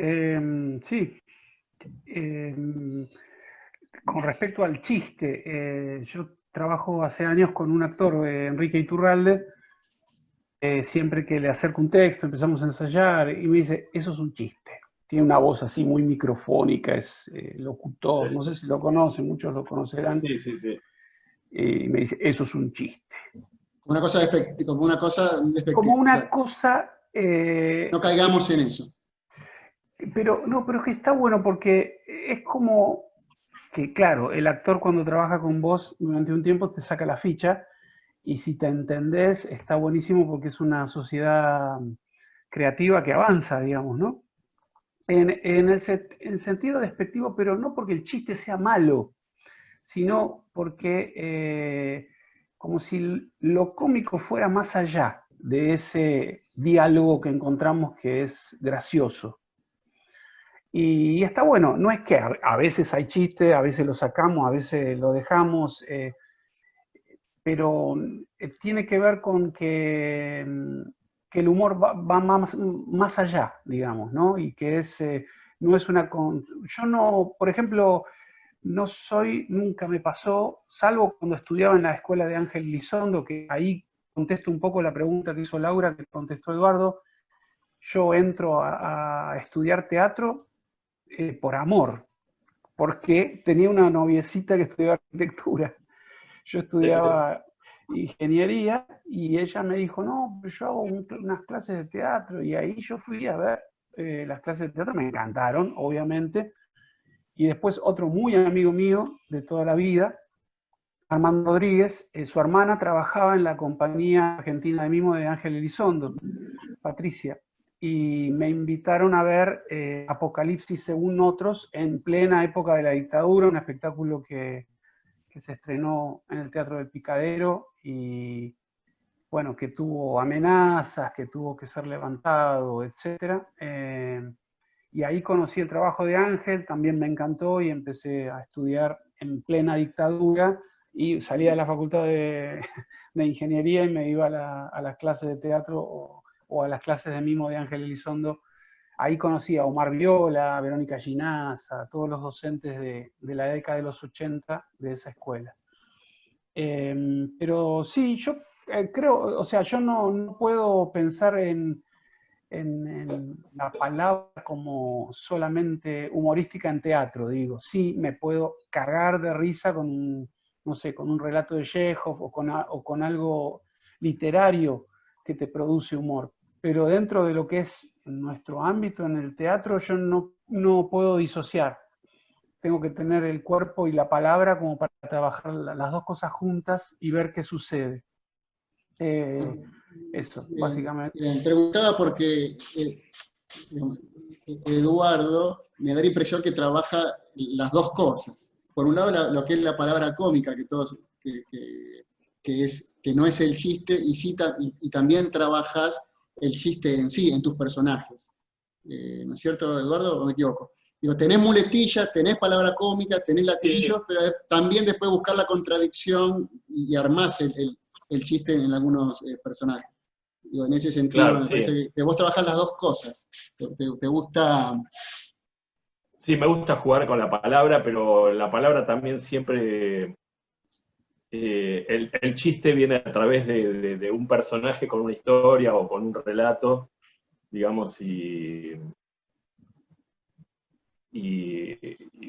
sí. Con respecto al chiste, yo trabajo hace años con un actor, Enrique Iturralde. Siempre que le acerco un texto, empezamos a ensayar y me dice, eso es un chiste. Tiene una voz así muy microfónica, es locutor, Sí. no sé si lo conocen, muchos lo conocerán. Sí, sí, sí. Y me dice, eso es un chiste. Como una cosa Como despectiva. una Claro. cosa... No caigamos en eso. pero no, pero es que está bueno porque es como que, claro, el actor cuando trabaja con vos durante un tiempo te saca la ficha y si te entendés está buenísimo porque es una sociedad creativa que avanza, digamos, ¿no? En el sentido despectivo, pero no porque el chiste sea malo, sino porque como si lo cómico fuera más allá de ese diálogo que encontramos que es gracioso. Y está bueno, no es que a veces hay chiste, a veces lo sacamos, a veces lo dejamos, pero tiene que ver con que el humor va más allá, digamos, ¿no? Y que no es una... Yo no, por ejemplo, no soy, nunca me pasó, salvo cuando estudiaba en la escuela de Ángel Elizondo, que ahí contesto un poco la pregunta que hizo Laura, que contestó Eduardo. Yo entro a estudiar teatro por amor, porque tenía una noviecita que estudiaba arquitectura. Yo estudiaba ingeniería y ella me dijo, no, pero yo hago unas clases de teatro, y ahí yo fui a ver las clases de teatro, me encantaron, obviamente, y después otro muy amigo mío de toda la vida, Armando Rodríguez, su hermana trabajaba en la compañía argentina de mimo de Ángel Elizondo, Patricia, y me invitaron a ver Apocalipsis según otros en plena época de la dictadura, un espectáculo que se estrenó en el Teatro del Picadero y bueno, que tuvo amenazas, que tuvo que ser levantado, etc. Y ahí conocí el trabajo de Ángel, también me encantó y empecé a estudiar en plena dictadura y salía de la facultad de ingeniería y me iba a las clases de teatro o a las clases de mimo de Ángel Elizondo. Ahí conocí a Omar Viola, a Verónica Ginás, a todos los docentes de la década de los 80 de esa escuela. Pero sí, yo creo, o sea, yo no puedo pensar en la palabra como solamente humorística en teatro, digo. Sí, me puedo cagar de risa con, no sé, con un relato de Chekhov o con algo literario que te produce humor. Pero dentro de lo que es nuestro ámbito en el teatro, yo no puedo disociar. Tengo que tener el cuerpo y la palabra como para trabajar las dos cosas juntas y ver qué sucede. Eso, básicamente. Bien. Preguntaba porque Eduardo me da la impresión que trabaja las dos cosas. Por un lado, lo que es la palabra cómica, que no es el chiste, y también trabajas el chiste en sí, en tus personajes. ¿No es cierto, Eduardo, o me equivoco? Digo, tenés muletillas, tenés palabra cómica, tenés latiguillos, pero también después buscar la contradicción y armás el chiste en algunos personajes. Digo, en ese sentido, Claro, me sí. parece que vos trabajás las dos cosas. ¿Te gusta? Sí, me gusta jugar con la palabra, pero la palabra también siempre... el chiste viene a través de un personaje con una historia o con un relato, digamos, y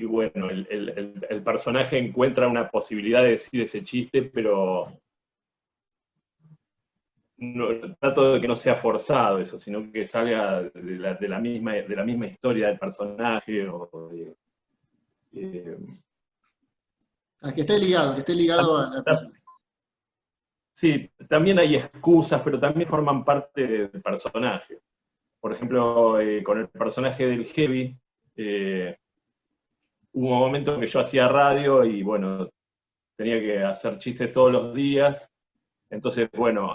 bueno, el personaje encuentra una posibilidad de decir ese chiste, pero no, trato de que no sea forzado eso, sino que salga de la misma historia del personaje. Que esté ligado a la persona. Sí, también hay excusas, pero también forman parte del personaje. Por ejemplo, con el personaje del Heavy, hubo un momento que yo hacía radio y bueno, tenía que hacer chistes todos los días. Entonces, bueno,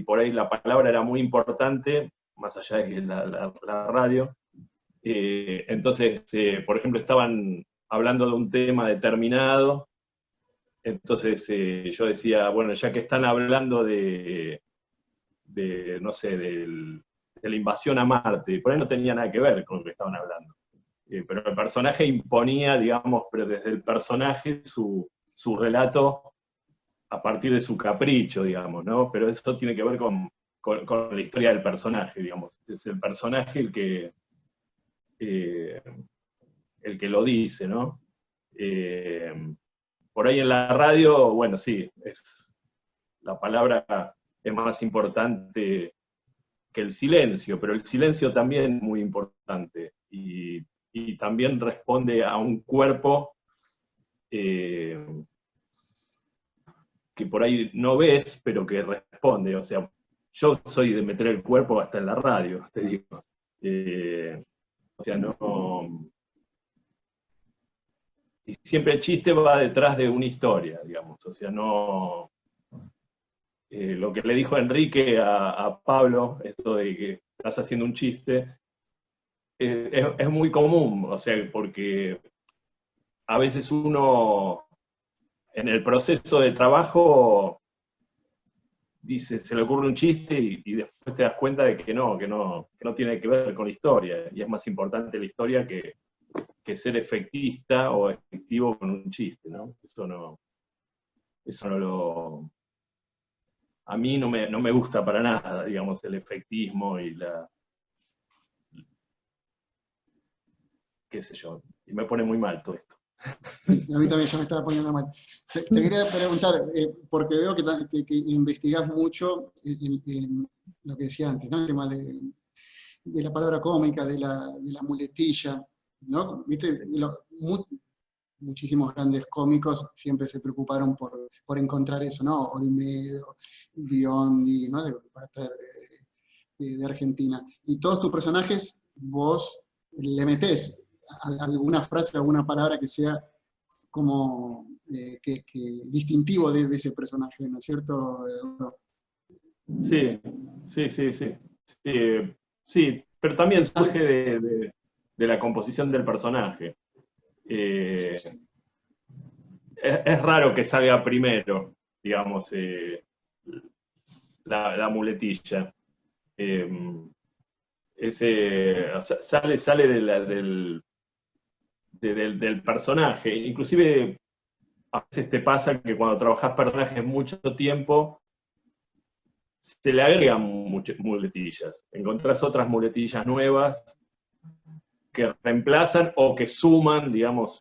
por ahí la palabra era muy importante más allá de la radio. Entonces, por ejemplo, estaban hablando de un tema determinado, entonces yo decía, bueno, ya que están hablando no sé, de la invasión a Marte, por ahí no tenía nada que ver con lo que estaban hablando. Pero el personaje imponía, digamos, pero desde el personaje su relato a partir de su capricho, digamos, ¿no? Pero eso tiene que ver con la historia del personaje, digamos. Es el personaje el que lo dice, ¿no? Por ahí en la radio, bueno, sí, la palabra es más importante que el silencio, pero el silencio también es muy importante y también responde a un cuerpo que por ahí no ves, pero que responde. O sea, yo soy de meter el cuerpo hasta en la radio, te digo. O sea, no... Y siempre el chiste va detrás de una historia, digamos. O sea, no... lo que le dijo Enrique a Pablo, esto de que estás haciendo un chiste, es muy común, o sea, porque a veces uno en el proceso de trabajo dice, se le ocurre un chiste y después te das cuenta de que no tiene que ver con la historia, y es más importante la historia que ser efectista o efectivo con un chiste, ¿no? Eso no lo... A mí no me gusta para nada, digamos, el efectismo y qué sé yo, y me pone muy mal todo esto. A mí también ya me estaba poniendo mal. Te quería preguntar, porque veo que investigás mucho en lo que decía antes, ¿no? El tema de la palabra cómica, de la muletilla, ¿no? ¿Viste? Muchísimos grandes cómicos siempre se preocuparon por encontrar eso, ¿no? Olmedo, Biondi, ¿no? Para traer de Argentina. Y todos tus personajes, vos le metés alguna frase, alguna palabra que sea como que distintivo de ese personaje, ¿no es cierto, Eduardo? Sí, sí, sí, sí. Sí, sí, pero también surge de la composición del personaje. Es raro que salga primero, digamos, la muletilla. Sale del personaje. Inclusive a veces te pasa que cuando trabajas personajes mucho tiempo, se le agregan muchas muletillas. Encontrás otras muletillas nuevas que reemplazan o que suman, digamos,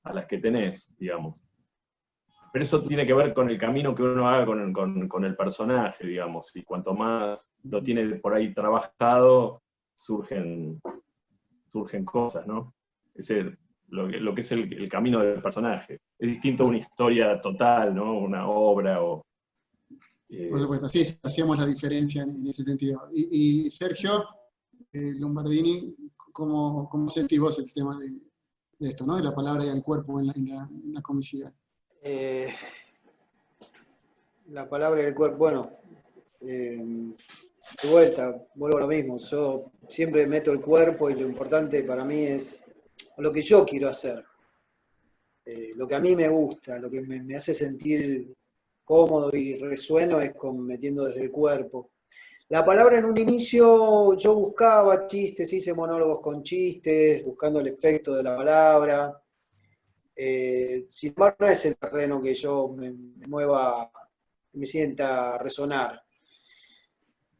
a las que tenés, digamos. Pero eso tiene que ver con el camino que uno haga con el personaje, digamos, y cuanto más lo tiene por ahí trabajado, surgen cosas, ¿no? Lo que es el camino del personaje. Es distinto a una historia total, ¿no? Una obra o... Por supuesto, sí, hacíamos la diferencia en ese sentido. Y Sergio Lombardini, ¿cómo sentís vos el tema de esto, ¿no? De la palabra y el cuerpo en la comicidad? La palabra y el cuerpo, bueno, de vuelta, vuelvo a lo mismo. Yo siempre meto el cuerpo y lo importante para mí es lo que yo quiero hacer, lo que a mí me gusta, lo que me hace sentir cómodo y resueno es metiendo desde el cuerpo. La palabra en un inicio yo buscaba chistes, hice monólogos con chistes, buscando el efecto de la palabra. Sin embargo, no es el terreno que yo me mueva, me sienta resonar.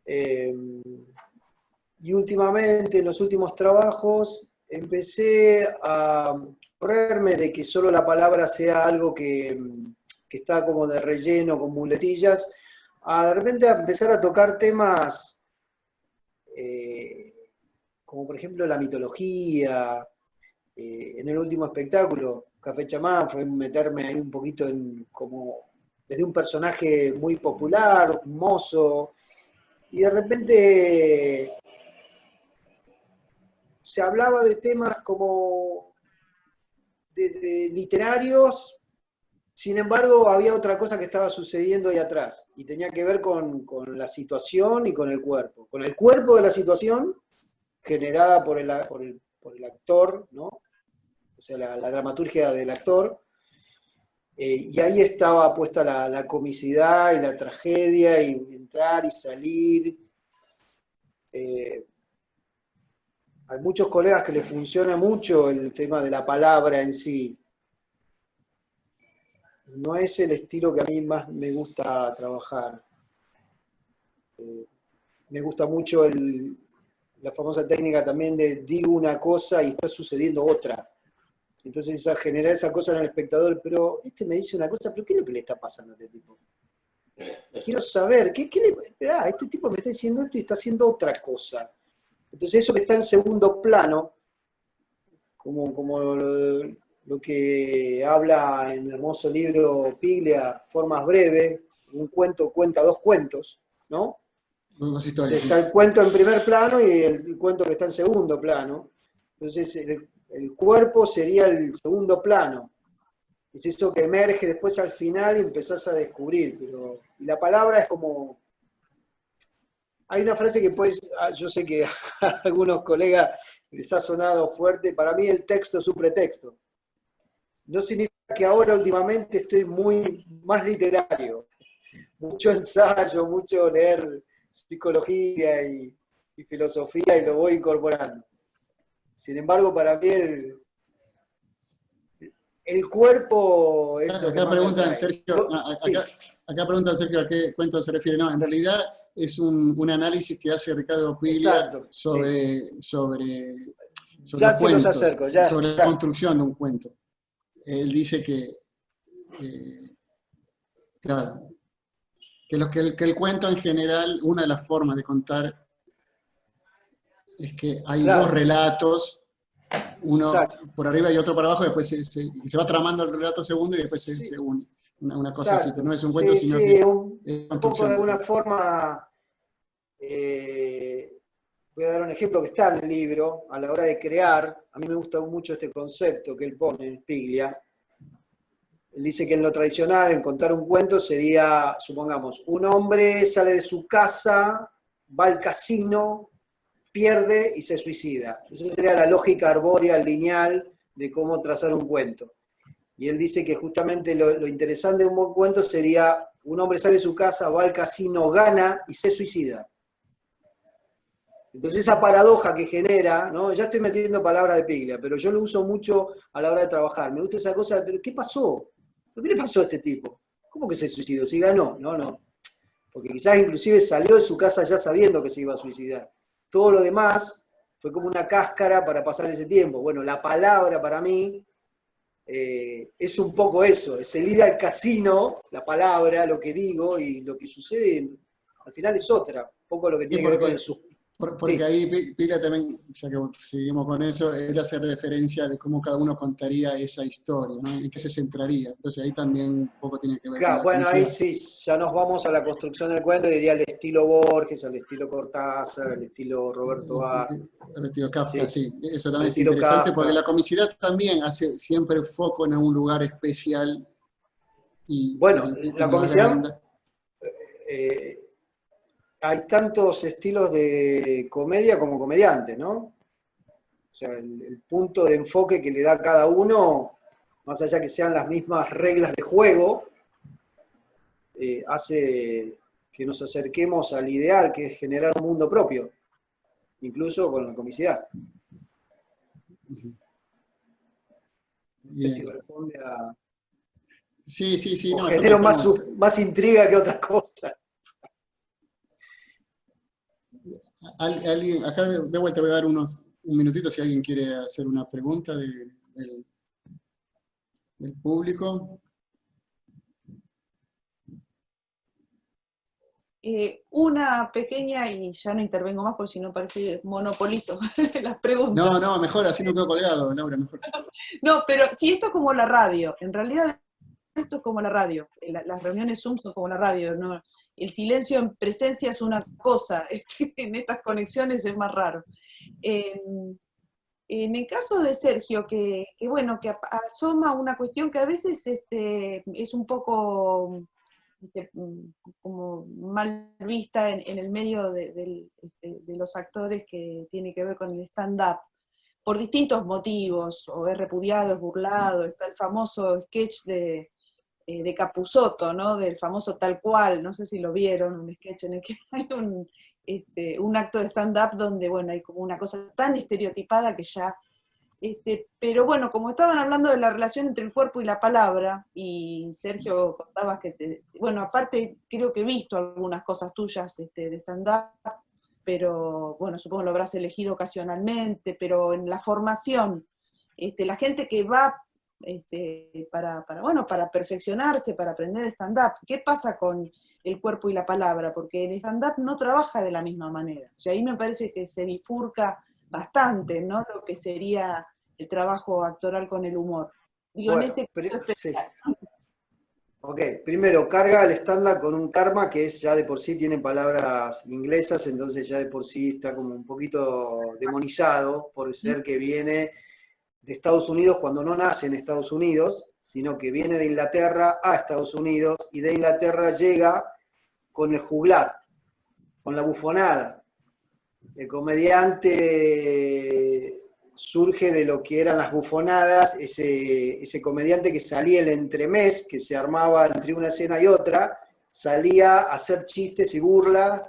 Y últimamente, en los últimos trabajos, empecé a correrme de que solo la palabra sea algo que está como de relleno, con muletillas, a de repente a empezar a tocar temas como por ejemplo la mitología. En el último espectáculo, Café Chamán, fue meterme ahí un poquito como desde un personaje muy popular, un mozo, y de repente se hablaba de temas como de literarios, Sin embargo, había otra cosa que estaba sucediendo ahí atrás, y tenía que ver con la situación y con el cuerpo. Con el cuerpo de la situación, generada por el actor, ¿no? O sea, la dramaturgia del actor, y ahí estaba puesta la comicidad y la tragedia, y entrar y salir. Hay muchos colegas que les funciona mucho el tema de la palabra en sí. No es el estilo que a mí más me gusta trabajar. Me gusta mucho la famosa técnica también de digo una cosa y está sucediendo otra. Entonces generar esa cosa en el espectador, pero este me dice una cosa, pero ¿qué es lo que le está pasando a este tipo? Quiero saber, esperá, este tipo me está diciendo esto y está haciendo otra cosa. Entonces eso que está en segundo plano, como lo que habla en el hermoso libro Piglia, Formas breves, un cuento cuenta dos cuentos, ¿no? Dos historias. Está el cuento en primer plano y el cuento que está en segundo plano. Entonces el cuerpo sería el segundo plano. Es eso que emerge después al final y empezás a descubrir. Y la palabra es como... Hay una frase que yo sé que a algunos colegas les ha sonado fuerte, para mí el texto es un pretexto. No significa que ahora últimamente estoy más literario. Mucho ensayo, mucho leer psicología y filosofía y lo voy incorporando. Sin embargo, para mí el cuerpo es lo que Acá más preguntan, me atrae. Sergio, Sí. acá preguntan, Sergio, ¿a qué cuento se refiere? No, en realidad es un análisis que hace Ricardo Piglia Exacto, sobre ya los se los cuentos, acerco, ya. sobre la construcción de un cuento. Él dice que, claro, que el cuento en general, una de las formas de contar es que hay Claro. dos relatos, uno Exacto. por arriba y otro por abajo, después se va tramando el relato segundo y después Sí. se une. Una cosa así, que no es un Sí, cuento, sino sí, que un es poco de construcción. alguna forma, voy a dar un ejemplo que está en el libro, a la hora de crear, a mí me gusta mucho este concepto que él pone en Piglia. Él dice que en lo tradicional, en contar un cuento, sería, supongamos, un hombre sale de su casa, va al casino, pierde y se suicida. Esa sería la lógica arbórea, lineal, de cómo trazar un cuento. Y él dice que justamente lo interesante de un buen cuento sería un hombre sale de su casa, va al casino, gana y se suicida. Entonces esa paradoja que genera, ¿no? Ya estoy metiendo palabras de Piglia, pero yo lo uso mucho a la hora de trabajar. Me gusta esa cosa, pero ¿qué pasó? ¿Qué le pasó a este tipo? ¿Cómo que se suicidó? ¿Si ganó? No. Porque quizás inclusive salió de su casa ya sabiendo que se iba a suicidar. Todo lo demás fue como una cáscara para pasar ese tiempo. Bueno, la palabra para mí es un poco eso, es el ir al casino, la palabra, lo que digo y lo que sucede, al final es otra, un poco lo que tiene que ver con el Porque sí. ahí Piglia también, ya que seguimos con eso, él hace referencia de cómo cada uno contaría esa historia, ¿no? En qué se centraría. Entonces ahí también un poco tiene que ver con Claro, la bueno, ahí comicidad. sí, ya nos vamos a la construcción del cuento, diría el estilo Borges, el estilo Cortázar, el estilo Roberto Bar. El estilo Kafka, Sí, sí. Eso el también es estilo interesante porque Kafka. la comicidad también hace siempre foco en un lugar especial Bueno, y la lo comicidad, agranda. eh, hay tantos estilos de comedia como comediantes, ¿no? O sea, el punto de enfoque que le da cada uno, más allá que sean las mismas reglas de juego, hace que nos acerquemos al ideal, que es generar un mundo propio, incluso con la comicidad. Bien. Que responde a... Sí, O no, genero estamos. más intriga que otra cosa. Alguien, acá de vuelta voy a dar un minutito si alguien quiere hacer una pregunta del público. Una pequeña, y ya no intervengo más porque si no parece monopolito las preguntas. No, mejor, así no quedo colgado, Laura, mejor. No, pero sí, esto es como la radio. En realidad esto es como la radio. Las reuniones Zoom son como la radio, ¿no? El silencio en presencia es una cosa, en estas conexiones es más raro. En el caso de Sergio, bueno, que asoma una cuestión que a veces es un poco como mal vista en el medio de los actores, que tiene que ver con el stand-up, por distintos motivos, o es repudiado, es burlado. Está el famoso sketch de Capusotto, ¿no? Del famoso Tal Cual, no sé si lo vieron, un sketch en el que hay un acto de stand-up donde, bueno, hay como una cosa tan estereotipada que ya... pero bueno, como estaban hablando de la relación entre el cuerpo y la palabra, y Sergio contabas bueno, aparte creo que he visto algunas cosas tuyas de stand-up, pero bueno, supongo lo habrás elegido ocasionalmente, pero en la formación, la gente que va para perfeccionarse, para aprender stand-up, ¿qué pasa con el cuerpo y la palabra? Porque el stand-up no trabaja de la misma manera. O sea, ahí me parece que se bifurca bastante, ¿no? Lo que sería el trabajo actoral con el humor. Digo, en Bueno, ese caso sí. especial. Ok, primero, carga el estándar con un karma que es ya de por sí tiene palabras inglesas, entonces ya de por sí está como un poquito demonizado por ser que viene de Estados Unidos cuando no nace en Estados Unidos, sino que viene de Inglaterra a Estados Unidos y de Inglaterra llega con el juglar, con la bufonada. El comediante surge de lo que eran las bufonadas, ese comediante que salía el entremés, que se armaba entre una escena y otra, salía a hacer chistes y burlas,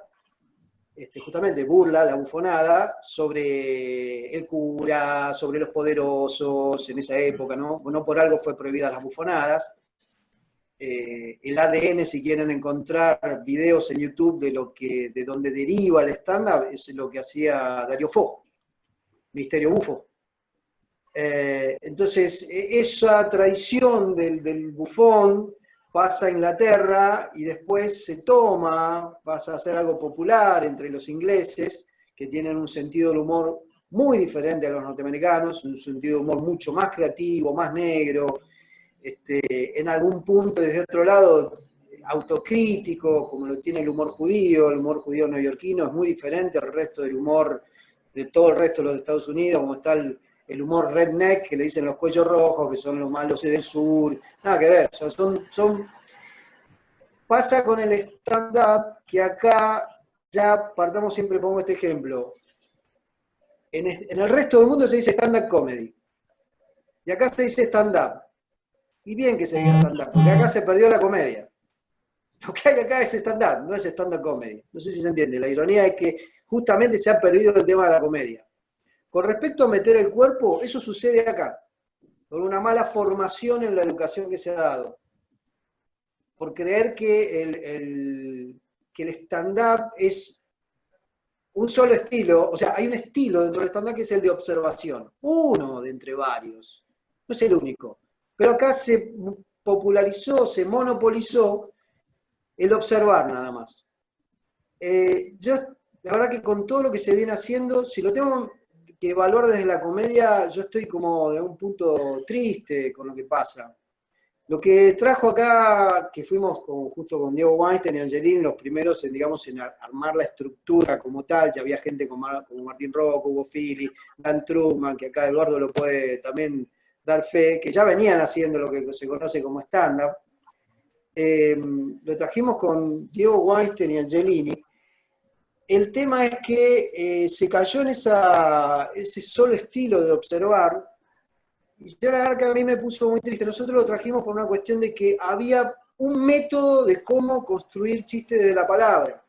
justamente burla, la bufonada, sobre el cura, sobre los poderosos en esa época, ¿no? No por algo fue prohibidas las bufonadas. El ADN, si quieren encontrar videos en YouTube de donde deriva el stand-up, es lo que hacía Dario Fo, Misterio Bufo. Entonces, esa tradición del bufón pasa a Inglaterra y después se toma, pasa a ser algo popular entre los ingleses, que tienen un sentido del humor muy diferente a los norteamericanos, un sentido de humor mucho más creativo, más negro, en algún punto desde otro lado autocrítico, como lo tiene el humor judío neoyorquino es muy diferente al resto del humor de todo el resto de los Estados Unidos, como está el humor redneck, que le dicen los cuellos rojos, que son los malos del sur, nada que ver, pasa con el stand-up, que acá ya partamos, siempre pongo este ejemplo, en el resto del mundo se dice stand-up comedy, y acá se dice stand-up. Y bien que se diga stand-up, porque acá se perdió la comedia. Lo que hay acá es stand-up, no es stand-up comedy. No sé si se entiende. La ironía es que justamente se ha perdido el tema de la comedia. Con respecto a meter el cuerpo, eso sucede acá, por una mala formación en la educación que se ha dado. Por creer que el stand-up es un solo estilo, o sea, hay un estilo dentro del stand-up que es el de observación. Uno de entre varios. No es el único. Pero acá se popularizó, se monopolizó el observar nada más. Yo, la verdad que con todo lo que se viene haciendo, si lo tengo que evaluar desde la comedia, yo estoy como de un punto triste con lo que pasa. Lo que trajo acá, que fuimos justo con Diego Weinstein y Angelini, los primeros en armar la estructura como tal, ya había gente como Martín Rocco, Hugo Fili, Dan Truman, que acá Eduardo lo puede también dar fe, que ya venían haciendo lo que se conoce como stand-up. Lo trajimos con Diego Weinstein y Angelini. El tema es que se cayó en ese solo estilo de observar, y yo la verdad que a mí me puso muy triste. Nosotros lo trajimos por una cuestión de que había un método de cómo construir chistes de la palabra.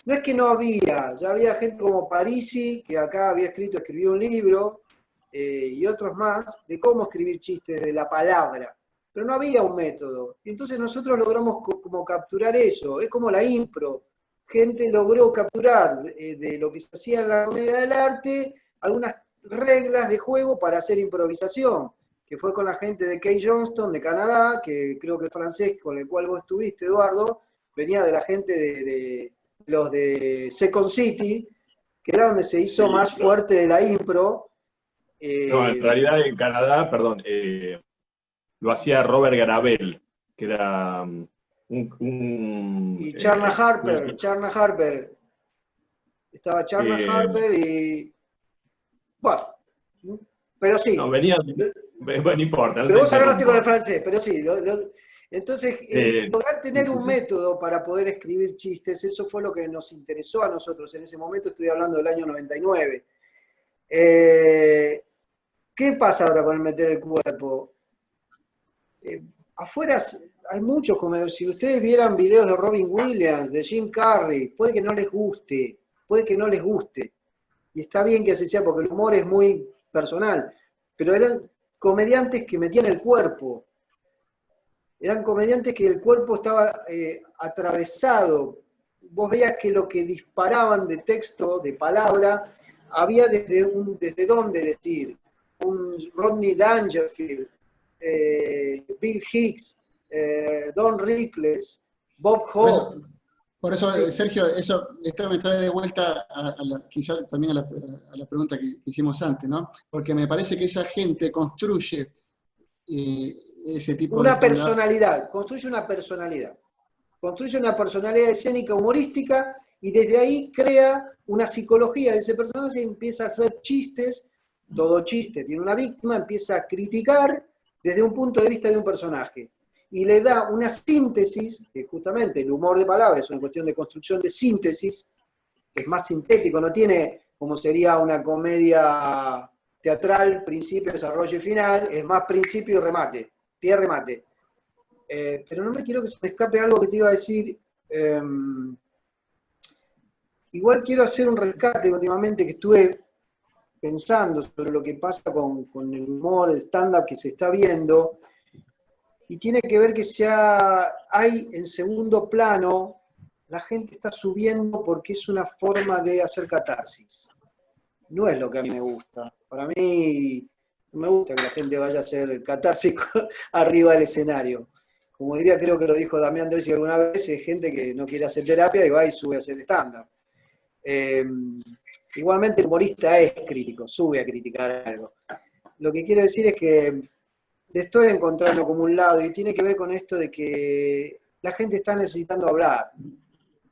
No es que no había, ya había gente como Parisi, que acá escribió un libro, y otros más, de cómo escribir chistes de la palabra. Pero no había un método. Y entonces nosotros logramos como capturar eso. Es como la impro. Gente logró capturar de lo que se hacía en la comedia del arte algunas reglas de juego para hacer improvisación, que fue con la gente de Kay Johnston de Canadá, que creo que el francés con el cual vos estuviste, Eduardo, venía de la gente de los de Second City, que era donde se hizo más fuerte la impro. No, en realidad en Canadá, perdón, lo hacía Robert Garabel, que era y Charna Harper. Estaba Charna Harper y... Bueno, Pero sí. No, venía, bueno, no importa. Pero vos agarraste con el francés, pero sí. Entonces, Eh, lograr tener sí, un sí. método para poder escribir chistes, eso fue lo que nos interesó a nosotros. En ese momento estoy hablando del año 99. ¿Qué pasa ahora con el meter el cuerpo? Afuera hay muchos comediantes. Si ustedes vieran videos de Robin Williams, de Jim Carrey, puede que no les guste, puede que no les guste. Y está bien que así sea, porque el humor es muy personal. Pero eran comediantes que metían el cuerpo. Eran comediantes que el cuerpo estaba atravesado. Vos veías que lo que disparaban de texto, de palabra, había desde dónde decir. Un Rodney Dangerfield, Bill Hicks, Don Rickles, Bob Hope. Por eso, Sí. Sergio, esto me trae de vuelta quizá también a la pregunta que hicimos antes, ¿no? Porque me parece que esa gente construye ese tipo de Una stand-up. personalidad, construye una personalidad. Construye una personalidad escénica humorística y desde ahí crea una psicología de ese personaje y empieza a hacer chistes. Todo chiste tiene una víctima, empieza a criticar desde un punto de vista de un personaje. Y le da una síntesis, que justamente el humor de palabras es una cuestión de construcción de síntesis, que es más sintético, no tiene como sería una comedia teatral, principio, desarrollo y final, es más principio y remate, pie remate. Pero no me quiero que se me escape algo que te iba a decir. Igual quiero hacer un rescate últimamente que estuve pensando sobre lo que pasa con el humor, el stand-up que se está viendo, y tiene que ver que hay en segundo plano, la gente está subiendo porque es una forma de hacer catarsis. No es lo que a mí me gusta. Para mí no me gusta que la gente vaya a hacer catarsis arriba del escenario. Como diría, creo que lo dijo Damián Dresi alguna vez, es gente que no quiere hacer terapia y va y sube a hacer stand-up. Igualmente el humorista es crítico, sube a criticar algo. Lo que quiero decir es que le estoy encontrando como un lado y tiene que ver con esto de que la gente está necesitando hablar.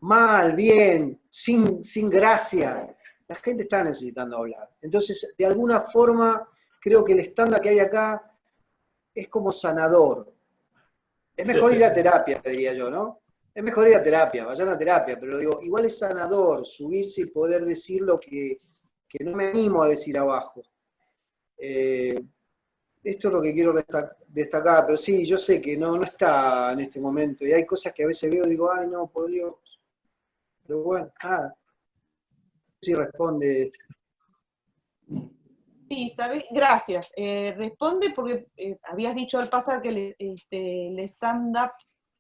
Mal, bien, sin gracia. La gente está necesitando hablar. Entonces, de alguna forma, creo que el stand-up que hay acá es como sanador. Es mejor ir a terapia, diría yo, ¿no? Es mejor ir a terapia, vayan a terapia, pero digo, igual es sanador subirse y poder decir lo que no me animo a decir abajo. Esto es lo que quiero destacar, pero sí, yo sé que no está en este momento, y hay cosas que a veces veo y digo, ay no, por Dios. Pero bueno, nada. Sí responde. Sí, ¿sabes? Gracias. Responde porque habías dicho al pasar que el stand-up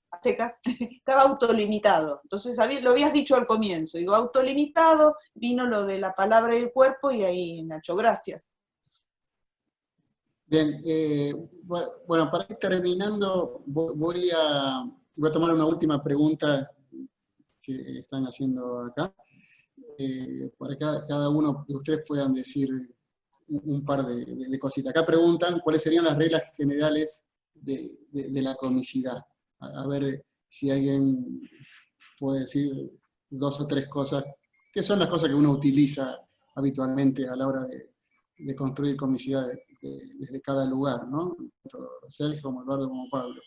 a secas estaba autolimitado. Entonces lo habías dicho al comienzo. Digo, autolimitado, vino lo de la palabra y el cuerpo y ahí enganchó. Gracias. Bien, bueno, para ir terminando, voy a tomar una última pregunta que están haciendo acá. Para que cada uno de ustedes puedan decir un par de cositas. Acá preguntan cuáles serían las reglas generales de la comicidad. A ver si alguien puede decir 2 o 3 cosas, que son las cosas que uno utiliza habitualmente a la hora de construir comicidad desde cada lugar, ¿no? Tanto Sergio como Eduardo como Pablo.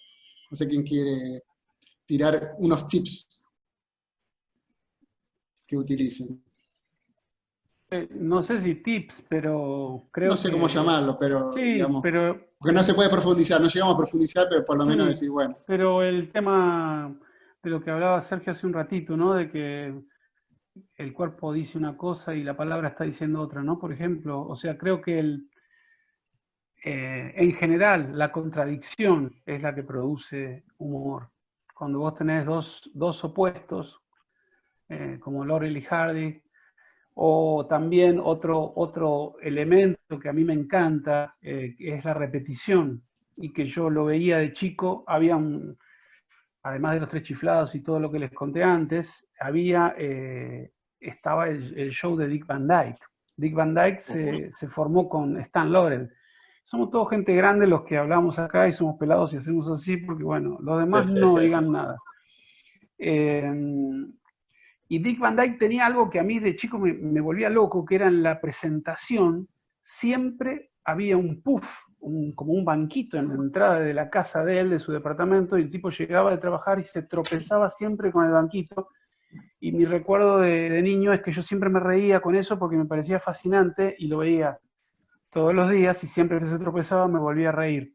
No sé quién quiere tirar unos tips que utilicen. No sé si tips, pero creo No sé cómo llamarlo, pero sí, digamos, pero porque no se puede profundizar, no llegamos a profundizar, pero por lo menos sí, decir, bueno. pero el tema de lo que hablaba Sergio hace un ratito, ¿no? De que el cuerpo dice una cosa y la palabra está diciendo otra, ¿no? Por ejemplo, o sea, creo que en general la contradicción es la que produce humor. Cuando vos tenés dos opuestos, como Laurel y Hardy, o también otro elemento que a mí me encanta, es la repetición, y que yo lo veía de chico, además de los Tres Chiflados y todo lo que les conté antes, estaba el show de Dick Van Dyke. Dick Van Dyke se formó con Stan Laurel. Somos todos gente grande los que hablamos acá y somos pelados y hacemos así, porque bueno, los demás no digan nada. Y Dick Van Dyke tenía algo que a mí de chico me volvía loco, que era en la presentación, siempre había un puff, como un banquito en la entrada de la casa de él, de su departamento, y el tipo llegaba de trabajar y se tropezaba siempre con el banquito. Y mi recuerdo de niño es que yo siempre me reía con eso porque me parecía fascinante y lo veía todos los días y siempre que se tropezaba me volvía a reír.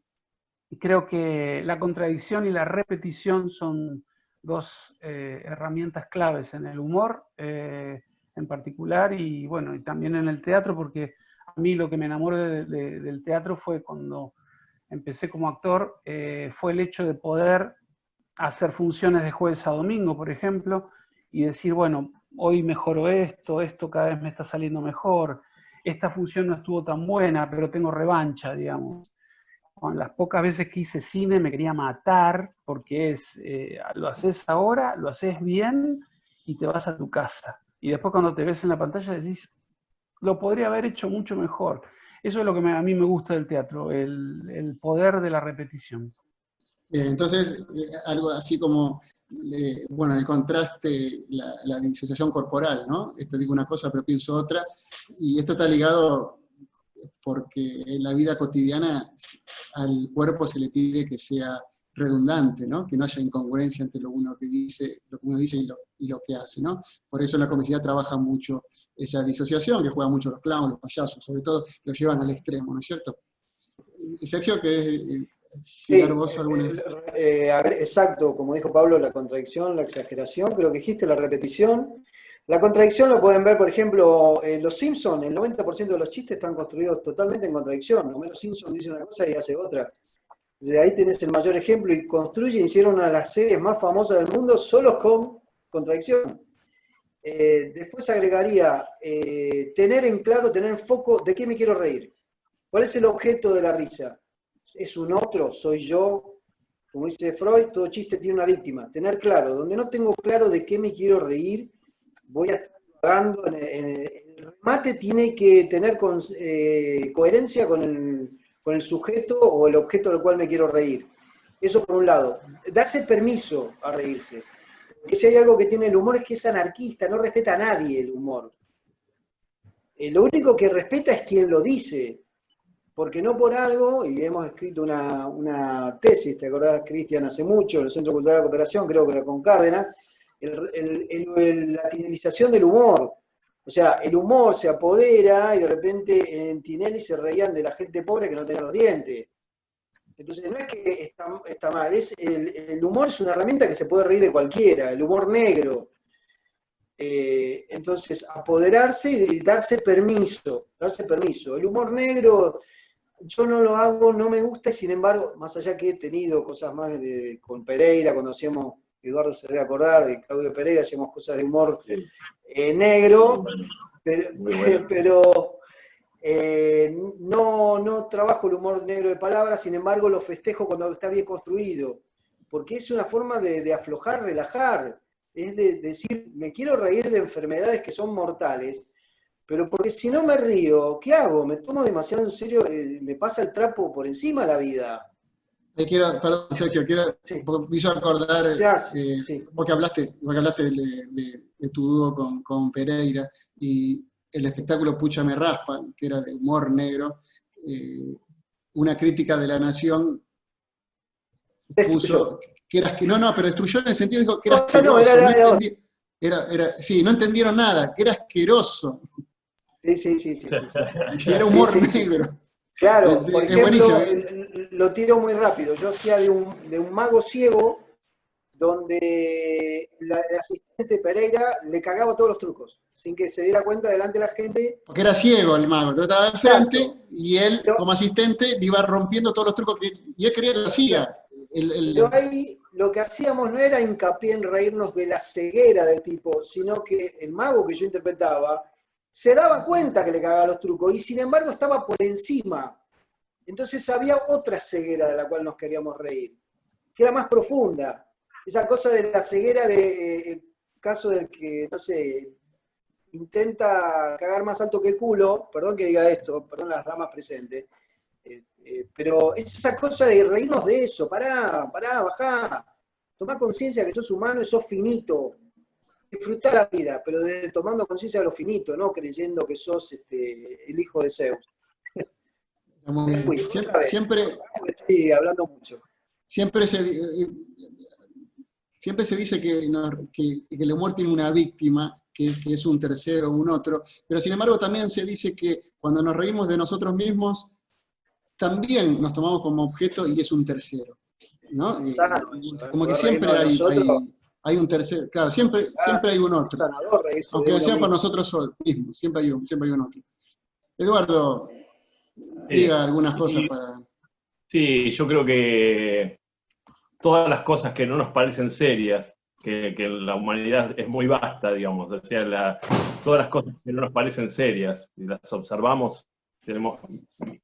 Y creo que la contradicción y la repetición son dos herramientas claves en el humor en particular y bueno, y también en el teatro, porque a mí lo que me enamoró del teatro fue cuando empecé como actor, fue el hecho de poder hacer funciones de jueves a domingo, por ejemplo, y decir, bueno, hoy mejoró esto, esto cada vez me está saliendo mejor, esta función no estuvo tan buena, pero tengo revancha, digamos. Con las pocas veces que hice cine me quería matar, porque lo haces ahora, lo haces bien, y te vas a tu casa. Y después cuando te ves en la pantalla decís, lo podría haber hecho mucho mejor. Eso es lo que a mí me gusta del teatro, el poder de la repetición. Bien, entonces, algo así como, bueno, el contraste, la disociación corporal, ¿no? Esto digo una cosa pero pienso otra, y esto está ligado porque en la vida cotidiana al cuerpo se le pide que sea redundante, ¿no? Que no haya incongruencia entre lo que uno dice y lo que hace, ¿no? Por eso la comicidad trabaja mucho esa disociación, que juegan mucho los clowns, los payasos, sobre todo lo llevan al extremo, ¿no es cierto? Sergio, que Sí, vos algunas... exacto, como dijo Pablo, la contradicción, la exageración, creo que dijiste la repetición. La contradicción lo pueden ver, por ejemplo, en Los Simpsons, el 90% de los chistes están construidos totalmente en contradicción. Homero Simpson dice una cosa y hace otra. Desde ahí tenés el mayor ejemplo y construyen, hicieron una de las series más famosas del mundo solo con contradicción. Después agregaría tener en claro, tener en foco de qué me quiero reír. ¿Cuál es el objeto de la risa? ¿Es un otro? ¿Soy yo? Como dice Freud, todo chiste tiene una víctima. Tener claro, donde no tengo claro de qué me quiero reír, voy a estar jugando. El remate tiene que tener coherencia con el sujeto o el objeto del cual me quiero reír. Eso por un lado. Darse permiso a reírse. Porque si hay algo que tiene el humor es que es anarquista, no respeta a nadie el humor. Lo único que respeta es quien lo dice. Porque no por algo, y hemos escrito una tesis, ¿te acordás, Cristian, hace mucho, en el Centro Cultural de Cooperación, creo que era con Cárdenas, la tinelización del humor. O sea, el humor se apodera y de repente en Tinelli se reían de la gente pobre que no tenía los dientes. Entonces no es que está mal, el humor es una herramienta que se puede reír de cualquiera, el humor negro. Entonces, apoderarse y darse permiso. El humor negro... Yo no lo hago, no me gusta, y sin embargo, más allá que he tenido cosas más con Pereira, cuando hacíamos, Eduardo se debe acordar, de Claudio Pereira, hacíamos cosas de humor negro, pero no trabajo el humor negro de palabras, sin embargo lo festejo cuando está bien construido, porque es una forma de aflojar, relajar, es de decir, me quiero reír de enfermedades que son mortales, pero porque si no me río, ¿qué hago? Me tomo demasiado en serio, me pasa el trapo por encima la vida. Perdón, Sergio, Sí. porque me hizo acordar, Sí. vos que hablaste de tu dúo con Pereira, y el espectáculo Pucha me raspan, que era de humor negro, una crítica de La Nación puso que eras que no, pero destruyó en el sentido, dijo que era asqueroso, no entendieron nada, que era asqueroso. Sí. Y era humor negro. Claro, por ejemplo, buenísimo. lo tiro muy rápido. Yo hacía de un mago ciego donde el asistente Pereira le cagaba todos los trucos, sin que se diera cuenta delante de la gente. Porque era ciego el mago, entonces estaba enfrente y él, como asistente, le iba rompiendo todos los trucos y él quería que lo hacía. Pero ahí lo que hacíamos no era hincapié en reírnos de la ceguera del tipo, sino que el mago que yo interpretaba se daba cuenta que le cagaba los trucos y sin embargo estaba por encima. Entonces había otra ceguera de la cual nos queríamos reír, que era más profunda. Esa cosa de la ceguera el caso del que, no sé, intenta cagar más alto que el culo, perdón que diga esto, perdón las damas presentes, pero es esa cosa de reírnos de eso, pará, bajá, tomá conciencia que sos humano y sos finito. Disfrutar la vida, pero tomando conciencia de lo finito, no creyendo que sos el hijo de Zeus. Muy bien. Uy, otra vez. Siempre, Estoy hablando mucho. siempre se dice que el humor tiene una víctima, que es un tercero o un otro, pero sin embargo también se dice que cuando nos reímos de nosotros mismos, también nos tomamos como objeto y es un tercero, ¿no? Sano, Como que poder siempre reírnos de nosotros. hay un tercero, claro, siempre hay un otro, Sanador reírse de aunque uno sea por mismo. nosotros mismos, siempre hay un otro. Eduardo, Sí. diga algunas cosas para... Sí, yo creo que todas las cosas que no nos parecen serias, que la humanidad es muy vasta, digamos, o sea, todas las cosas que no nos parecen serias, y las observamos,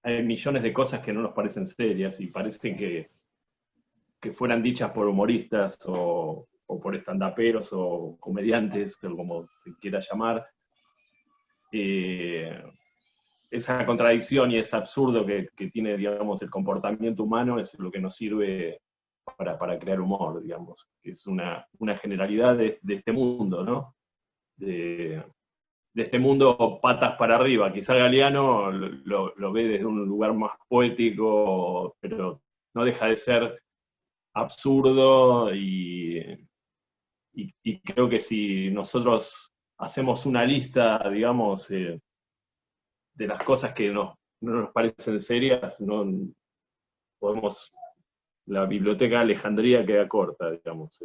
hay millones de cosas que no nos parecen serias y parecen que fueran dichas por humoristas o por estandaperos o comediantes, o como se quiera llamar. Esa contradicción y ese absurdo que tiene, digamos, el comportamiento humano es lo que nos sirve para crear humor, digamos. Es una generalidad de este mundo, ¿no? De este mundo patas para arriba. Quizá Galeano lo ve desde un lugar más poético, pero no deja de ser absurdo y creo que si nosotros hacemos una lista, digamos, de las cosas que no nos parecen serias, no podemos, la biblioteca de Alejandría queda corta, digamos,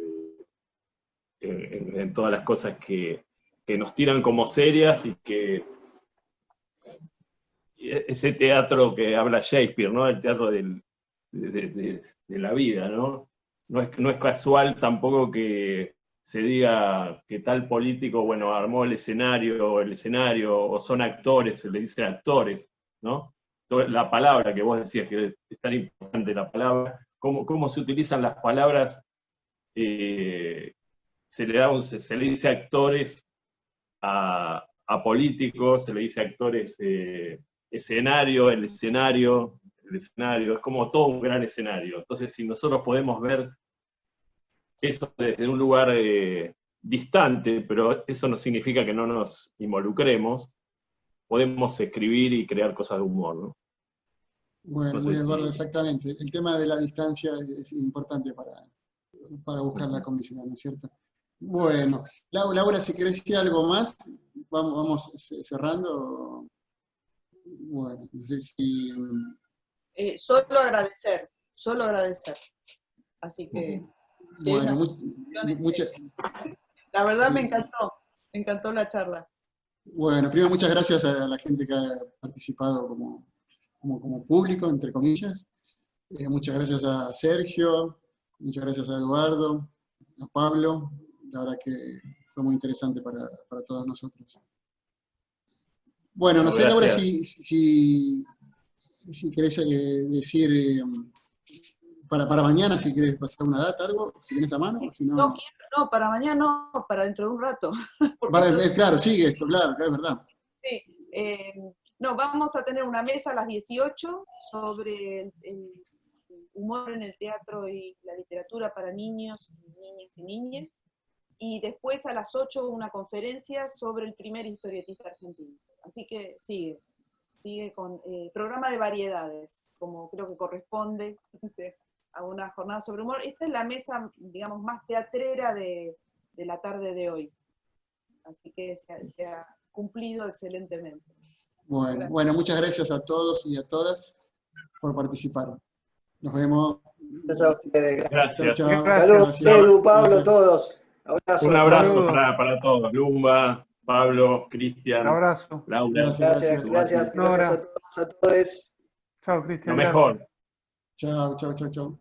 en todas las cosas que nos tiran como serias y que ese teatro que habla Shakespeare, ¿no? El teatro de la vida, ¿no? No es casual tampoco que se diga que tal político, bueno, armó el escenario, o son actores, se le dice actores, ¿no? La palabra que vos decías que es tan importante, la palabra, cómo se utilizan las palabras, se le dice actores a políticos, se le dice actores escenario, el escenario, es como todo un gran escenario. Entonces, si nosotros podemos ver eso desde un lugar distante, pero eso no significa que no nos involucremos, podemos escribir y crear cosas de humor, ¿no? Bueno, No muy sé bien, Eduardo, si- exactamente. El tema de la distancia es importante para buscar la comisión, ¿no es cierto? Bueno, Laura, si querés decir algo más, vamos cerrando. Bueno, no sé si... Solo agradecer. Así que, si hay Bueno, una conclusión, la verdad me encantó la charla. bueno, primero muchas gracias a la gente que ha participado como público, entre comillas. Muchas gracias a Sergio, muchas gracias a Eduardo, a Pablo. La verdad que fue muy interesante para todos nosotros. Bueno, no sé, Laura, Gracias. si querés decir para mañana, si querés pasar una data, algo, si tienes a mano, o si no... No, para mañana no, para dentro de un rato. Porque Claro, sigue esto, claro, es verdad. sí, no, vamos a tener una mesa a las 18 sobre el humor en el teatro y la literatura para niños, niñas y niñas. Y después a las 8 una conferencia sobre el primer historietista argentino. Así que sigue con programa de variedades, como creo que corresponde a una jornada sobre humor. Esta es la mesa, digamos, más teatrera de la tarde de hoy. Así que se ha cumplido excelentemente. Bueno, muchas gracias a todos y a todas por participar. Nos vemos. Gracias a ustedes. Gracias. Chao. Saludos, Gracias. Edu, Pablo, Gracias. todos. Abrazo. Un abrazo Saludos. para todos. Lumba, Pablo, Un Cristian, abrazo. Laura. Gracias a Nora. todos, a todos. Chao, Lo Cristian. mejor. Chao. Chau.